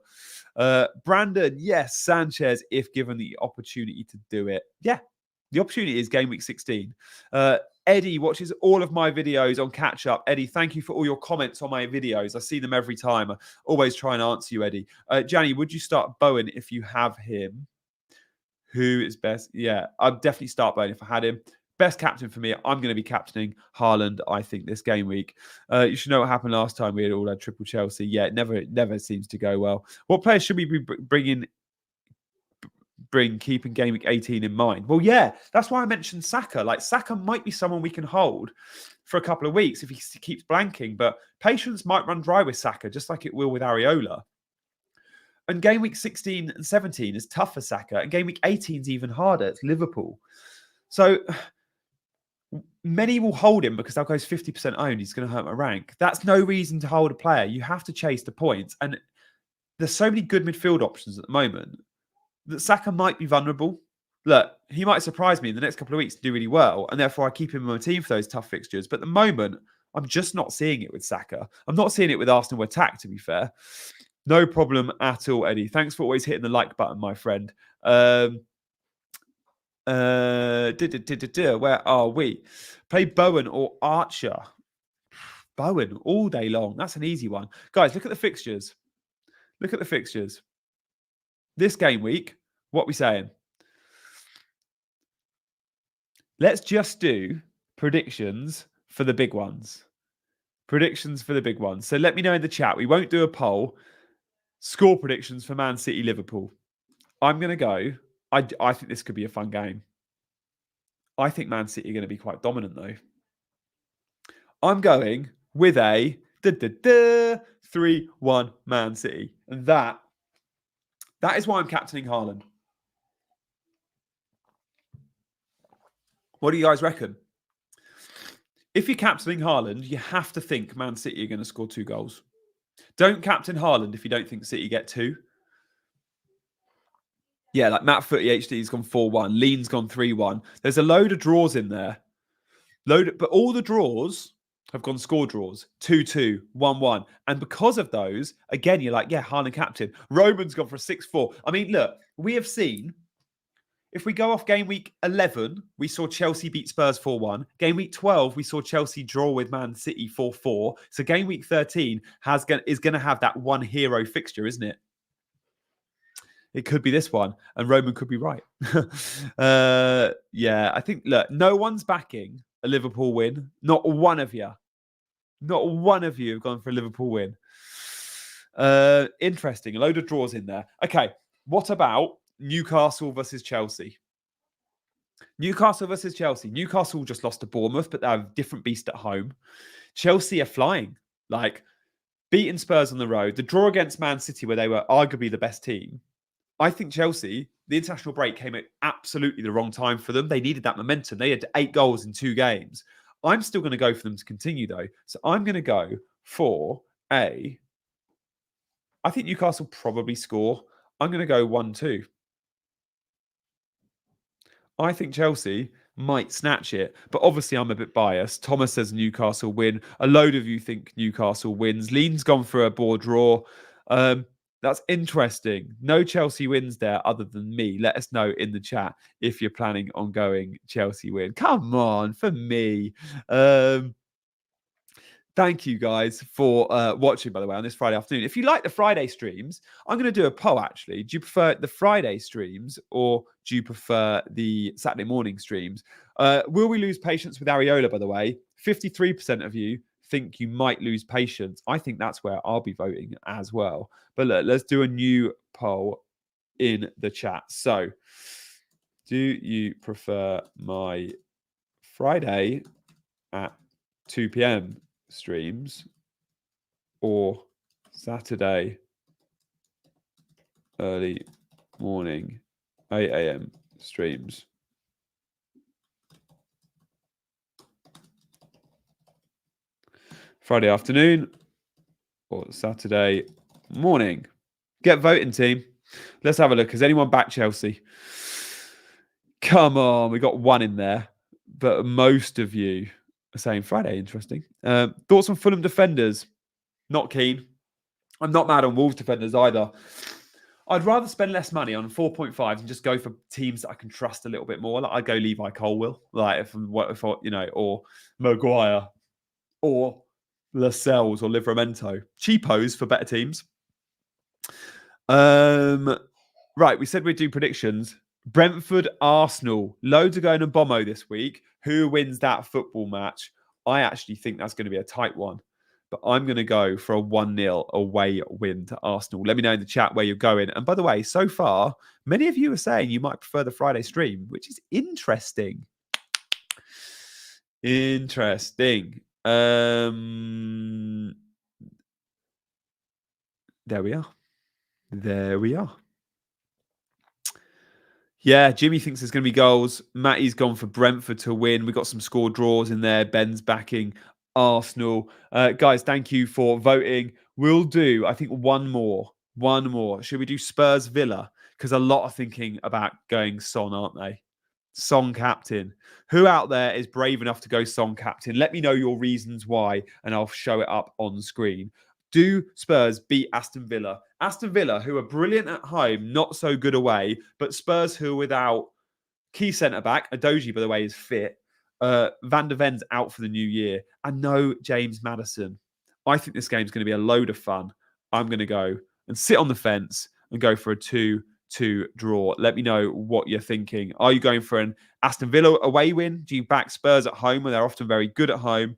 Brandon, yes, Sanchez, if given the opportunity to do it. Yeah, the opportunity is game week 16. Eddie watches all of my videos on catch up. Eddie, thank you for all your comments on my videos. I see them every time. I always try and answer you, Eddie. Gianni, would you start Bowen if you have him? Who is best? Yeah, I'd definitely start Bowen if I had him. Best captain for me, I'm going to be captaining Haaland, I think, this game week. You should know what happened last time we had all had triple Chelsea. Yeah, it never seems to go well. What players should we be keeping game week 18 in mind? Well, yeah, that's why I mentioned Saka. Like, Saka might be someone we can hold for a couple of weeks if he keeps blanking, but patience might run dry with Saka, just like it will with Areola. And game week 16 and 17 is tough for Saka, and game week 18 is even harder. It's Liverpool. So many will hold him because they'll go 50% owned. He's going to hurt my rank. That's no reason to hold a player. You have to chase the points. And there's so many good midfield options at the moment that Saka might be vulnerable. Look, he might surprise me in the next couple of weeks to do really well, and therefore I keep him in my team for those tough fixtures. But at the moment, I'm just not seeing it with Saka. I'm not seeing it with Arsenal attack, to be fair. No problem at all, Eddie. Thanks for always hitting the like button, my friend. Where are we? Play Bowen or Archer? Bowen all day long. That's an easy one. Guys, look at the fixtures. Look at the fixtures. This game week, what are we saying? Let's just do predictions for the big ones. Predictions for the big ones. So let me know in the chat. We won't do a poll. Score predictions for Man City, Liverpool. I'm going to go. I think this could be a fun game. I think Man City are going to be quite dominant, though. I'm going with a 3-1 Man City. And that is why I'm captaining Haaland. What do you guys reckon? If you're captaining Haaland, you have to think Man City are going to score 2 goals. Don't captain Haaland if you don't think City get 2. Yeah, like Matt Footy HD's gone 4-1. Lean's gone 3-1. There's a load of draws in there. But all the draws have gone score draws. 2-2, 1-1. And because of those, again, you're like, yeah, Haaland captain. Roman's gone for a 6-4. I mean, look, we have seen if we go off game week 11, we saw Chelsea beat Spurs 4-1. Game week 12, we saw Chelsea draw with Man City 4-4. So game week 13 is going to have that one hero fixture, isn't it? It could be this one, and Roman could be right. Yeah, I think, look, no one's backing a Liverpool win. Not one of you. Not one of you have gone for a Liverpool win. Interesting. A load of draws in there. Okay, what about Newcastle versus Chelsea? Newcastle versus Chelsea. Newcastle just lost to Bournemouth, but they're a different beast at home. Chelsea are flying. Like, beating Spurs on the road. The draw against Man City, where they were arguably the best team. I think Chelsea, the international break came at absolutely the wrong time for them. They needed that momentum. They had 8 goals in 2 games. I'm still going to go for them to continue, though. So I'm going to go for I think Newcastle probably score. I'm going to go 1-2. I think Chelsea might snatch it, but obviously I'm a bit biased. Thomas says Newcastle win. A load of you think Newcastle wins. Lean's gone for a board draw. That's interesting. No Chelsea wins there other than me. Let us know in the chat if you're planning on going Chelsea win. Come on, for me. Thank you guys for watching, by the way, on this Friday afternoon. If you like the Friday streams, I'm going to do a poll, actually. Do you prefer the Friday streams or do you prefer the Saturday morning streams? Will we lose patience with Areola, by the way? 53% of you think you might lose patience. I think that's where I'll be voting as well. But look, let's do a new poll in the chat. So, do you prefer my Friday at 2 p.m. streams or Saturday early morning 8 a.m. streams? Friday afternoon or Saturday morning? Get voting, team. Let's have a look. Has anyone backed Chelsea? Come on, we got one in there, but most of you are saying Friday. Interesting. Thoughts on Fulham defenders? Not keen. I'm not mad on Wolves defenders either. I'd rather spend less money on 4.5 and just go for teams that I can trust a little bit more. Like I'd go Levi Colwill, like if or Maguire, or Lascelles or Livramento. Cheapos for better teams. Right, we said we'd do predictions. Brentford, Arsenal. Loads are going to Bombo this week. Who wins that football match? I actually think that's going to be a tight one. But I'm going to go for a 1-0 away win to Arsenal. Let me know in the chat where you're going. And by the way, so far, many of you are saying you might prefer the Friday stream, which is interesting. Interesting. There we are. There we are. Yeah, Jimmy thinks there's going to be goals. Matty's gone for Brentford to win. We've got some score draws in there. Ben's backing Arsenal. Guys, thank you for voting. We'll do, I think, one more. Should we do Spurs Villa? Because a lot are thinking about going Son, aren't they? Son captain. Who out there is brave enough to go Son captain? Let me know your reasons why, and I'll show it up on screen. Do Spurs beat Aston Villa? Aston Villa, who are brilliant at home, not so good away, but Spurs who are without key centre-back. Adoji, by the way, is fit. Van der Ven's out for the new year. And no James Maddison. I think this game's going to be a load of fun. I'm going to go and sit on the fence and go for a 2-2 draw. Let me know what you're thinking. Are you going for an Aston Villa away win? Do you back Spurs at home, where they're often very good at home?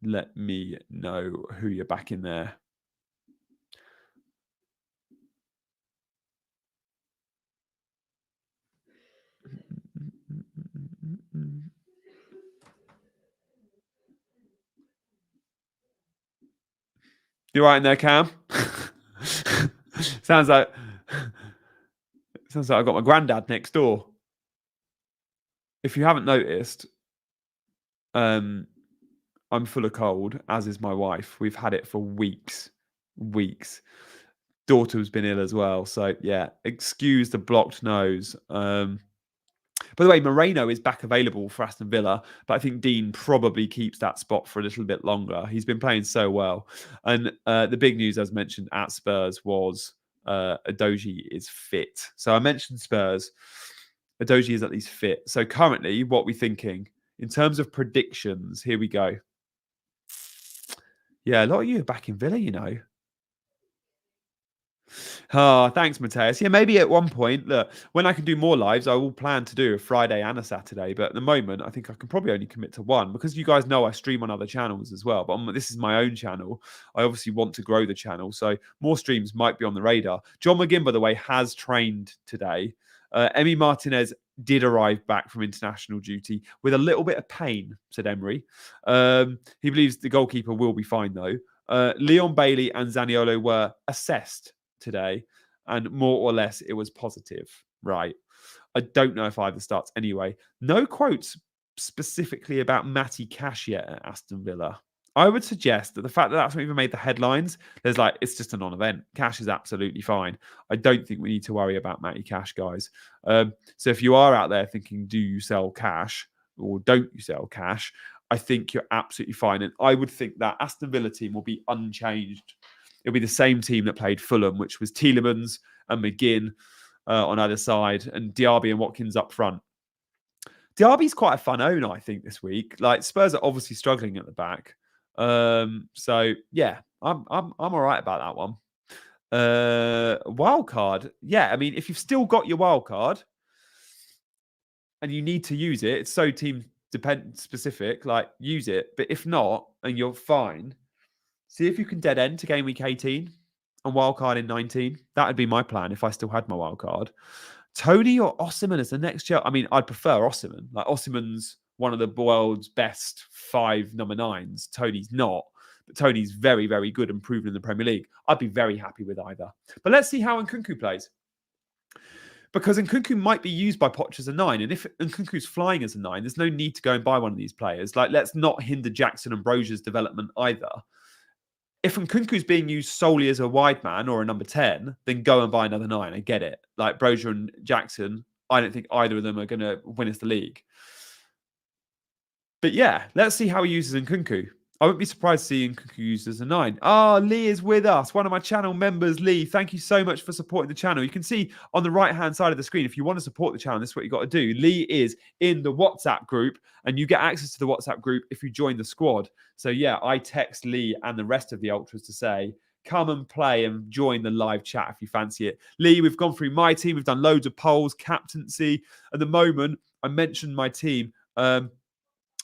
Let me know who you're backing there. You right in there, Cam? Sounds like I've got my granddad next door. If you haven't noticed, I'm full of cold, as is my wife. We've had it for weeks. Daughter's been ill as well. So, yeah, excuse the blocked nose. By the way, Moreno is back available for Aston Villa, but I think Dean probably keeps that spot for a little bit longer. He's been playing so well. And the big news, as mentioned, at Spurs was Udogie is fit. So I mentioned Spurs. Udogie is at least fit. So currently, what we're thinking in terms of predictions, here we go. Yeah, a lot of you are back in Villa, you know. Oh, thanks, Mateus. Yeah, maybe at one point, look, when I can do more lives, I will plan to do a Friday and a Saturday. But at the moment, I think I can probably only commit to one because you guys know I stream on other channels as well. But this is my own channel. I obviously want to grow the channel. So more streams might be on the radar. John McGinn, by the way, has trained today. Emi Martinez did arrive back from international duty with a little bit of pain, said Emery. He believes the goalkeeper will be fine, though. Leon Bailey and Zaniolo were assessed today, and more or less it was positive, right? I don't know if either starts anyway. No quotes specifically about Matty Cash yet at Aston Villa. I would suggest that the fact that that's not even made the headlines, there's like, it's just a non-event. Cash is absolutely fine. I don't think we need to worry about Matty Cash, guys. So if you are out there thinking, do you sell Cash or don't you sell Cash? I think you're absolutely fine. And I would think that Aston Villa team will be unchanged. It'll be the same team that played Fulham, which was Tielemans and McGinn on either side, and Diaby and Watkins up front. Diaby's quite a fun owner, I think, this week. Like Spurs are obviously struggling at the back. So yeah, I'm all right about that one. Wildcard. Yeah, I mean, if you've still got your wildcard and you need to use it, it's so team specific, like use it. But if not, and you're fine, see if you can dead end to game week 18 and wildcard in 19. That would be my plan if I still had my wildcard. Tony or Osimhen as the next year? I mean, I'd prefer Osimhen. Like Osimhen's one of the world's best 5 number 9s. Tony's not. But Tony's very, very good and proven in the Premier League. I'd be very happy with either. But let's see how Nkunku plays. Because Nkunku might be used by Poch as a 9. And if Nkunku's flying as a 9, there's no need to go and buy one of these players. Like, let's not hinder Jackson and Brozier's development either. If Nkunku's being used solely as a wide man or a number 10, then go and buy another 9. I get it. Like Brozier and Jackson, I don't think either of them are going to win us the league. But yeah, let's see how he uses Nkunku. I wouldn't be surprised to see Nkunku used as a 9. Lee is with us. One of my channel members, Lee. Thank you so much for supporting the channel. You can see on the right-hand side of the screen, if you want to support the channel, this is what you got to do. Lee is in the WhatsApp group, and you get access to the WhatsApp group if you join the squad. So yeah, I text Lee and the rest of the Ultras to say, come and play and join the live chat if you fancy it. Lee, we've gone through my team. We've done loads of polls, captaincy. At the moment, I mentioned my team.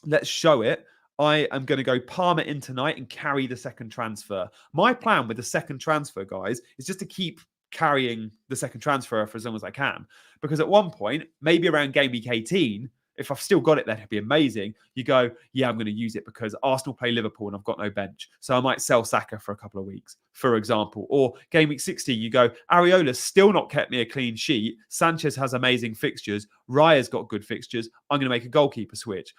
Let's show it. I am going to go Palmer in tonight and carry the second transfer. My plan with the second transfer, guys, is just to keep carrying the second transfer for as long as I can. Because at one point, maybe around game week 18, if I've still got it, that'd be amazing. You go, yeah, I'm going to use it because Arsenal play Liverpool and I've got no bench. So I might sell Saka for a couple of weeks, for example. Or game week 16, you go, Areola's still not kept me a clean sheet. Sanchez has amazing fixtures. Raya's got good fixtures. I'm going to make a goalkeeper switch.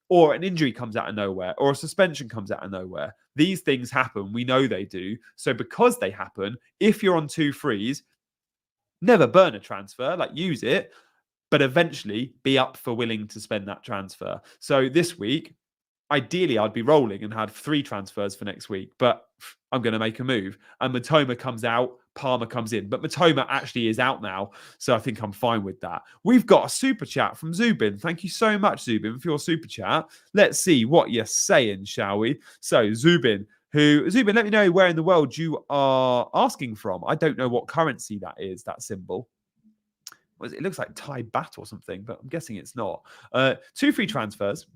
Or an injury comes out of nowhere, or a suspension comes out of nowhere. These things happen. We know they do. So because they happen, if you're on 2 frees, never burn a transfer, like use it, but eventually be up for willing to spend that transfer. So this week, ideally, I'd be rolling and had 3 transfers for next week, but I'm going to make a move. And Matoma comes out, Palmer comes in. But Matoma actually is out now, so I think I'm fine with that. We've got a super chat from Zubin. Thank you so much, Zubin, for your super chat. Let's see what you're saying, shall we? So, Zubin, let me know where in the world you are asking from. I don't know what currency that is, that symbol. It looks like Thai baht or something, but I'm guessing it's not. 2 free transfers.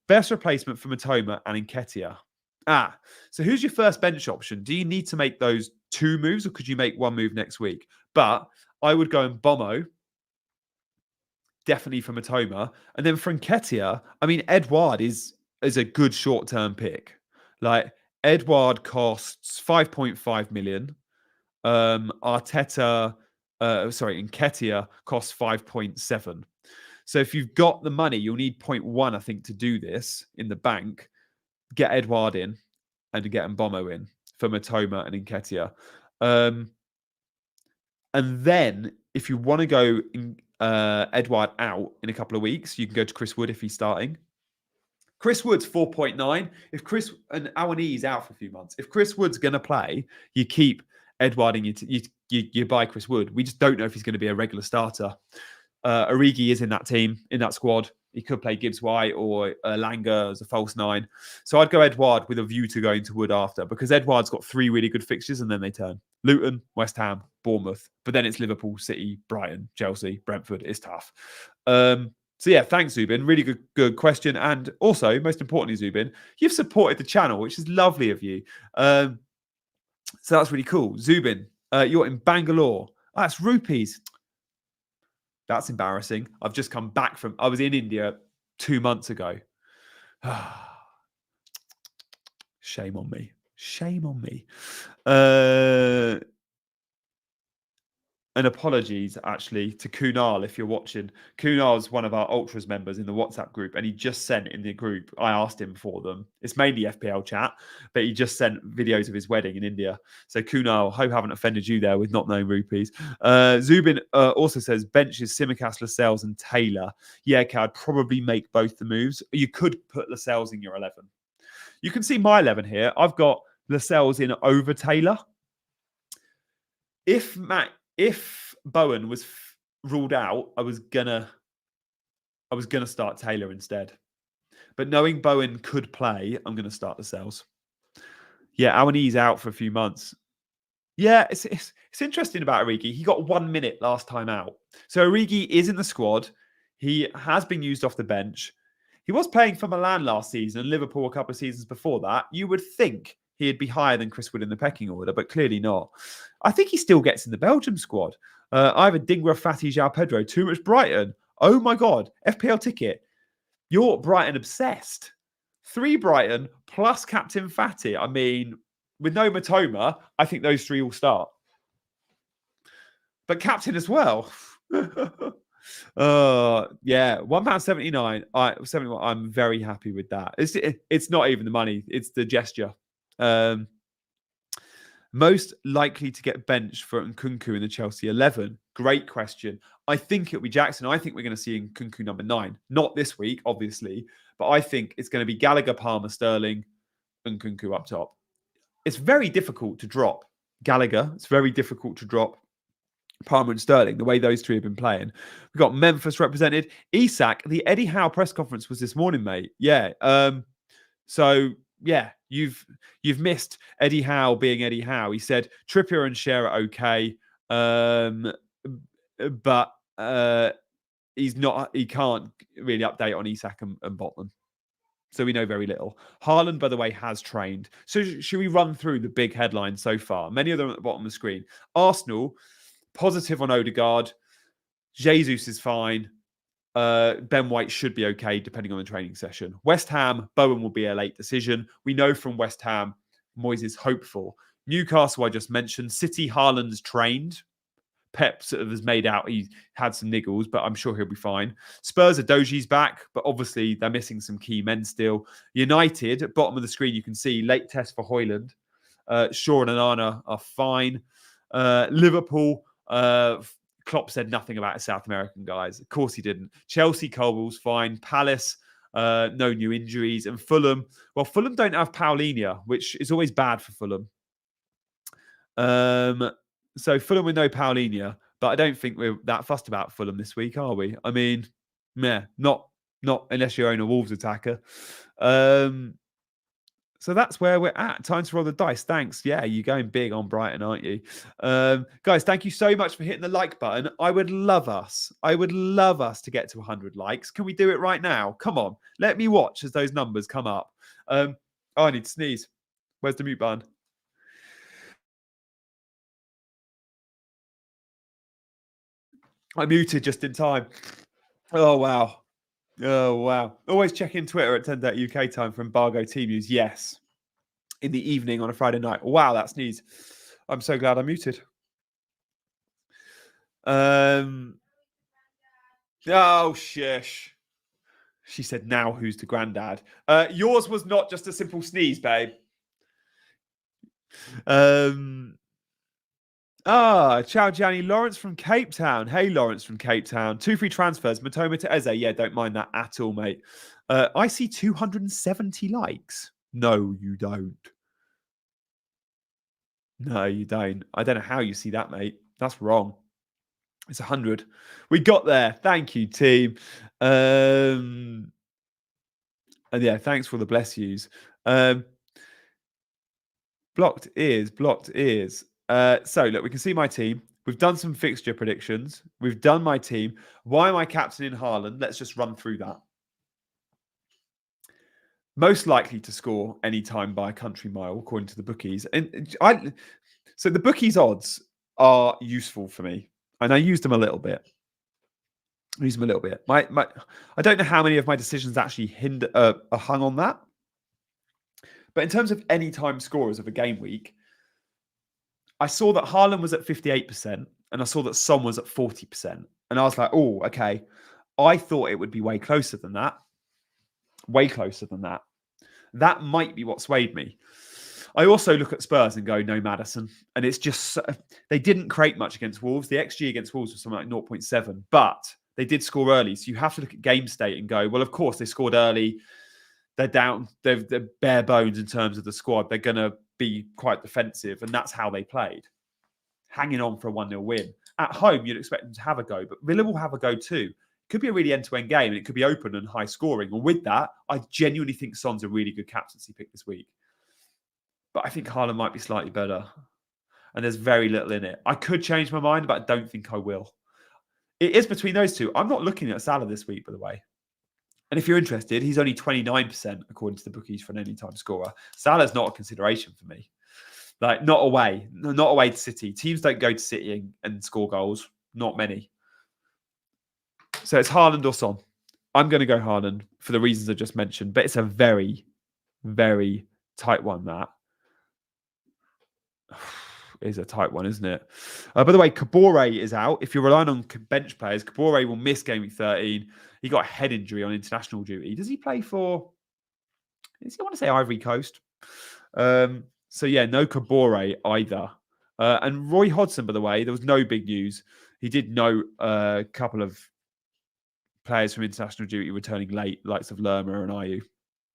Best replacement for Matoma and Nketiah. So who's your first bench option? Do you need to make those 2 moves or could you make 1 move next week? But I would go and Bomo, definitely for Matoma. And then for Nketiah, I mean, Edouard is a good short-term pick. Like, Edouard costs 5.5 million. Nketiah costs 5.7. So if you've got the money, you'll need 0.1, I think, to do this in the bank. Get Edouard in and get Mbomo in for Matoma and Nketiah. And then if you want to go Edouard out in a couple of weeks, you can go to Chris Wood if he's starting. Chris Wood's 4.9. If Chris and Awani is out for a few months, if Chris Wood's going to play, you keep Edouarding, you buy Chris Wood. We just don't know if he's going to be a regular starter. Origi is in that team, in that squad. He could play Gibbs White or Langer as a false 9. So I'd go Edouard with a view to going to Wood after, because Edouard's got 3 really good fixtures and then they turn. Luton, West Ham, Bournemouth. But then it's Liverpool, City, Brighton, Chelsea, Brentford. It's tough. So yeah, thanks, Zubin. Really good question. And also, most importantly, Zubin, you've supported the channel, which is lovely of you. So that's really cool. Zubin, you're in Bangalore. Oh, that's rupees. That's embarrassing. I've just come back from... I was in India 2 months ago. Shame on me. Shame on me. And apologies, actually, to Kunal, if you're watching. Kunal's one of our Ultras members in the WhatsApp group, and he just sent in the group. I asked him for them. It's mainly FPL chat, but he just sent videos of his wedding in India. So Kunal, hope I haven't offended you there with not knowing rupees. Zubin also says, benches Simicast, Lascelles, and Taylor. Yeah, okay, I'd probably make both the moves. You could put Lascelles in your 11. You can see my 11 here. I've got Lascelles in over Taylor. If Bowen was ruled out, I was gonna start Taylor instead. But knowing Bowen could play, I'm gonna start Lascelles. Yeah, Awani's out for a few months. Yeah, it's interesting about Origi. He got 1 minute last time out. So Origi is in the squad. He has been used off the bench. He was playing for Milan last season and Liverpool a couple of seasons before that. You would think he'd be higher than Chris Wood in the pecking order, but clearly not. I think he still gets in the Belgium squad. I have a Dingra, Fatty, João Pedro. Too much Brighton. Oh my God. FPL ticket. You're Brighton obsessed. 3 Brighton plus Captain Fatty. I mean, with no Matoma, I think those 3 will start. But captain as well. Yeah, £1.79. 71. I'm very happy with that. It's not even the money; it's the gesture. Most likely to get benched for Nkunku in the Chelsea 11. Great question. I think it'll be Jackson. I think we're going to see Nkunku number 9. Not this week, obviously, but I think it's going to be Gallagher, Palmer, Sterling, and Nkunku up top. It's very difficult to drop Gallagher. It's very difficult to drop Palmer and Sterling, the way those 3 have been playing. We've got Memphis represented. Isak, the Eddie Howe press conference was this morning, mate. Yeah. So, yeah, you've missed Eddie Howe being Eddie Howe. He said Trippier and Shearer are okay, but he can't really update on Isak and Botman. So we know very little. Haaland, by the way, has trained. So should we run through the big headlines so far? Many of them at the bottom of the screen. Arsenal, positive on Odegaard. Jesus is fine. Ben White should be okay, depending on the training session. West Ham, Bowen will be a late decision. We know from West Ham, Moyes is hopeful. Newcastle, I just mentioned. City, Haaland's trained. Pep sort of has made out he had some niggles, but I'm sure he'll be fine. Spurs, Adoji's back, but obviously they're missing some key men still. United, at bottom of the screen, you can see late test for Højlund. Shaw and Onana are fine. Liverpool, Klopp said nothing about his South American guys. Of course he didn't. Chelsea, Colwell's fine. Palace, no new injuries. And Fulham, well, Fulham don't have Paulinho, which is always bad for Fulham. So Fulham with no Paulinho, but I don't think we're that fussed about Fulham this week, are we? I mean, not unless you own a Wolves attacker. So that's where we're at. Time to roll the dice. Thanks. Yeah, you're going big on Brighton, aren't you? Guys, thank you so much for hitting the like button. I would love us to get to 100 likes. Can we do it right now? Come on. Let me watch as those numbers come up. I need to sneeze. Where's the mute button? I muted just in time. Oh, wow. Oh, wow. Always check in Twitter at 10:30 UK time for embargo team news. Yes. In the evening on a Friday night. Wow, that sneeze. I'm so glad I muted. Oh, shush. She said, now who's the granddad? Yours was not just a simple sneeze, babe. Ciao, Gianni. Lawrence from Cape Town. Hey, Lawrence from Cape Town. 2 free transfers. Matoma to Eze. Yeah, don't mind that at all, mate. I see 270 likes. No, you don't. No, you don't. I don't know how you see that, mate. That's wrong. It's 100. We got there. Thank you, team. And yeah, thanks for the bless yous. Blocked ears, blocked ears. So look, we can see my team. We've done some fixture predictions. We've done my team. Why am I captaining Haaland? Let's just run through that. Most likely to score any time by a country mile, according to the bookies. So the bookies odds are useful for me, and I used them a little bit. I don't know how many of my decisions actually are hung on that. But in terms of any time scorers of a game week, I saw that Haaland was at 58% and I saw that Son was at 40%. And I was like, oh, okay. I thought it would be way closer than that. Way closer than that. That might be what swayed me. I also look at Spurs and go, no Maddison. And it's just, they didn't create much against Wolves. The XG against Wolves was something like 0.7, but they did score early. So you have to look at game state and go, well, of course, they scored early. They're down. They're bare bones in terms of the squad. They're going to be quite defensive. And that's how they played. Hanging on for a 1-0 win. At home, you'd expect them to have a go. But Villa will have a go too. Could be a really end-to-end game. And it could be open and high scoring. And with that, I genuinely think Son's a really good captaincy pick this week. But I think Haaland might be slightly better. And there's very little in it. I could change my mind, but I don't think I will. It is between those two. I'm not looking at Salah this week, by the way. And if you're interested, he's only 29% according to the bookies for an anytime scorer. Salah's not a consideration for me. Like, not away to City. Teams don't go to City and score goals. Not many. So it's Haaland or Son. I'm going to go Haaland for the reasons I just mentioned. But it's a very, very tight one, that. Is a tight one, isn't it? By the way, Kabore is out. If you're relying on bench players, Kabore will miss game week 13. He got a head injury on international duty. Does he play for? Does he want to say Ivory Coast? So yeah, no Kabore either. And Roy Hodgson, by the way, there was no big news. He did know a couple of players from international duty returning late, likes of Lerma and Ayew.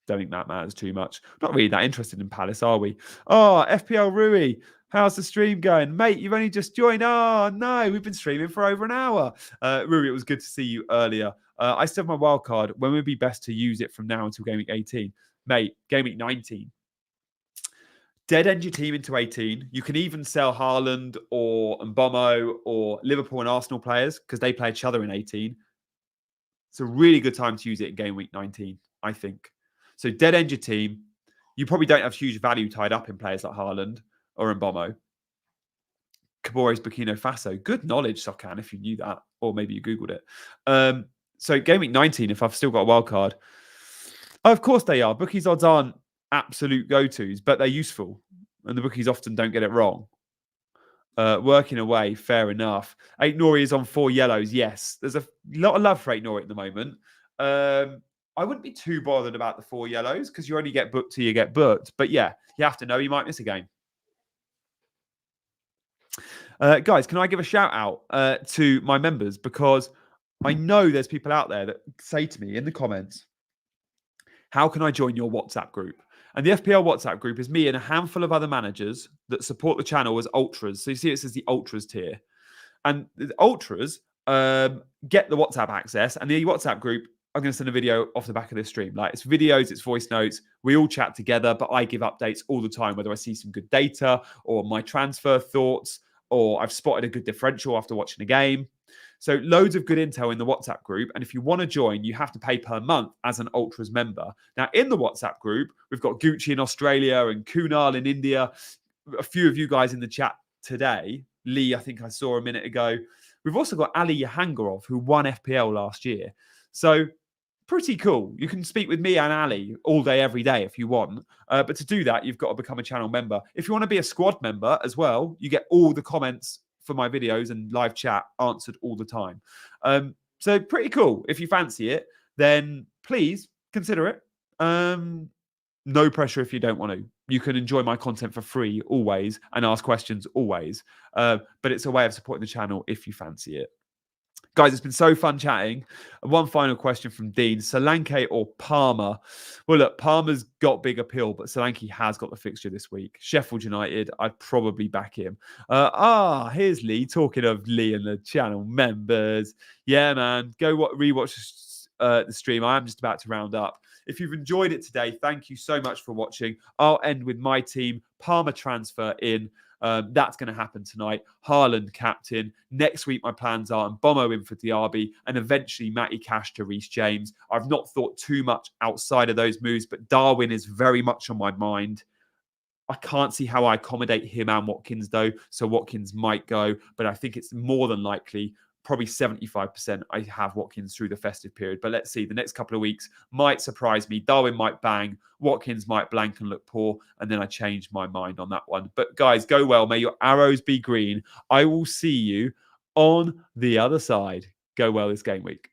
Don't think that matters too much. Not really that interested in Palace, are we? Oh, FPL Rui. How's the stream going? Mate, you've only just joined. Oh, no, we've been streaming for over an hour. Rui, it was good to see you earlier. I still have my wild card. When would it be best to use it from now until game week 18? Mate, game week 19. Dead end your team into 18. You can even sell Haaland or Mbomo or Liverpool and Arsenal players because they play each other in 18. It's a really good time to use it in game week 19, I think. So dead end your team. You probably don't have huge value tied up in players like Haaland or Mbomo. Kabore's Burkina Faso. Good knowledge, Sokan, if you knew that. Or maybe you Googled it. So game week 19, if I've still got a wild card. Oh, of course they are. Bookies odds aren't absolute go-tos, but they're useful. And the bookies often don't get it wrong. Working away, fair enough. 8 Nori is on 4 yellows. Yes, there's a lot of love for 8 Nori at the moment. I wouldn't be too bothered about the 4 yellows because you only get booked till you get booked. But yeah, you have to know you might miss a game. Guys, can I give a shout out to my members? Because I know there's people out there that say to me in the comments, how can I join your WhatsApp group? And the FPL WhatsApp group is me and a handful of other managers that support the channel as ultras. So you see it says the ultras tier. And the ultras get the WhatsApp access. And the WhatsApp group, I'm going to send a video off the back of this stream. Like, it's videos, it's voice notes. We all chat together, but I give updates all the time, whether I see some good data or my transfer thoughts, or I've spotted a good differential after watching a game. So loads of good intel in the WhatsApp group. And if you want to join, you have to pay per month as an Ultras member. Now, in the WhatsApp group, we've got Gucci in Australia and Kunal in India. A few of you guys in the chat today. Lee, I think I saw a minute ago. We've also got Ali Yahangarov, who won FPL last year. So pretty cool. You can speak with me and Ali all day, every day if you want. But to do that, you've got to become a channel member. If you want to be a squad member as well, you get all the comments for my videos and live chat answered all the time. So pretty cool. If you fancy it, then please consider it. No pressure if you don't want to. You can enjoy my content for free always and ask questions always. But it's a way of supporting the channel if you fancy it. Guys, it's been so fun chatting. One final question from Dean. Solanke or Palmer? Well, look, Palmer's got big appeal, but Solanke has got the fixture this week. Sheffield United, I'd probably back him. Here's Lee. Talking of Lee and the channel members. Yeah, man. Go rewatch the stream. I am just about to round up. If you've enjoyed it today, thank you so much for watching. I'll end with my team. Palmer transfer in. That's going to happen tonight. Haaland captain. Next week, my plans are Mbomo in for Diaby and eventually Matty Cash to Reece James. I've not thought too much outside of those moves, but Darwin is very much on my mind. I can't see how I accommodate him and Watkins, though. So Watkins might go, but I think it's more than likely, probably 75%, I have Watkins through the festive period. But let's see. The next couple of weeks might surprise me. Darwin might bang. Watkins might blank and look poor. And then I change my mind on that one. But guys, go well. May your arrows be green. I will see you on the other side. Go well this game week.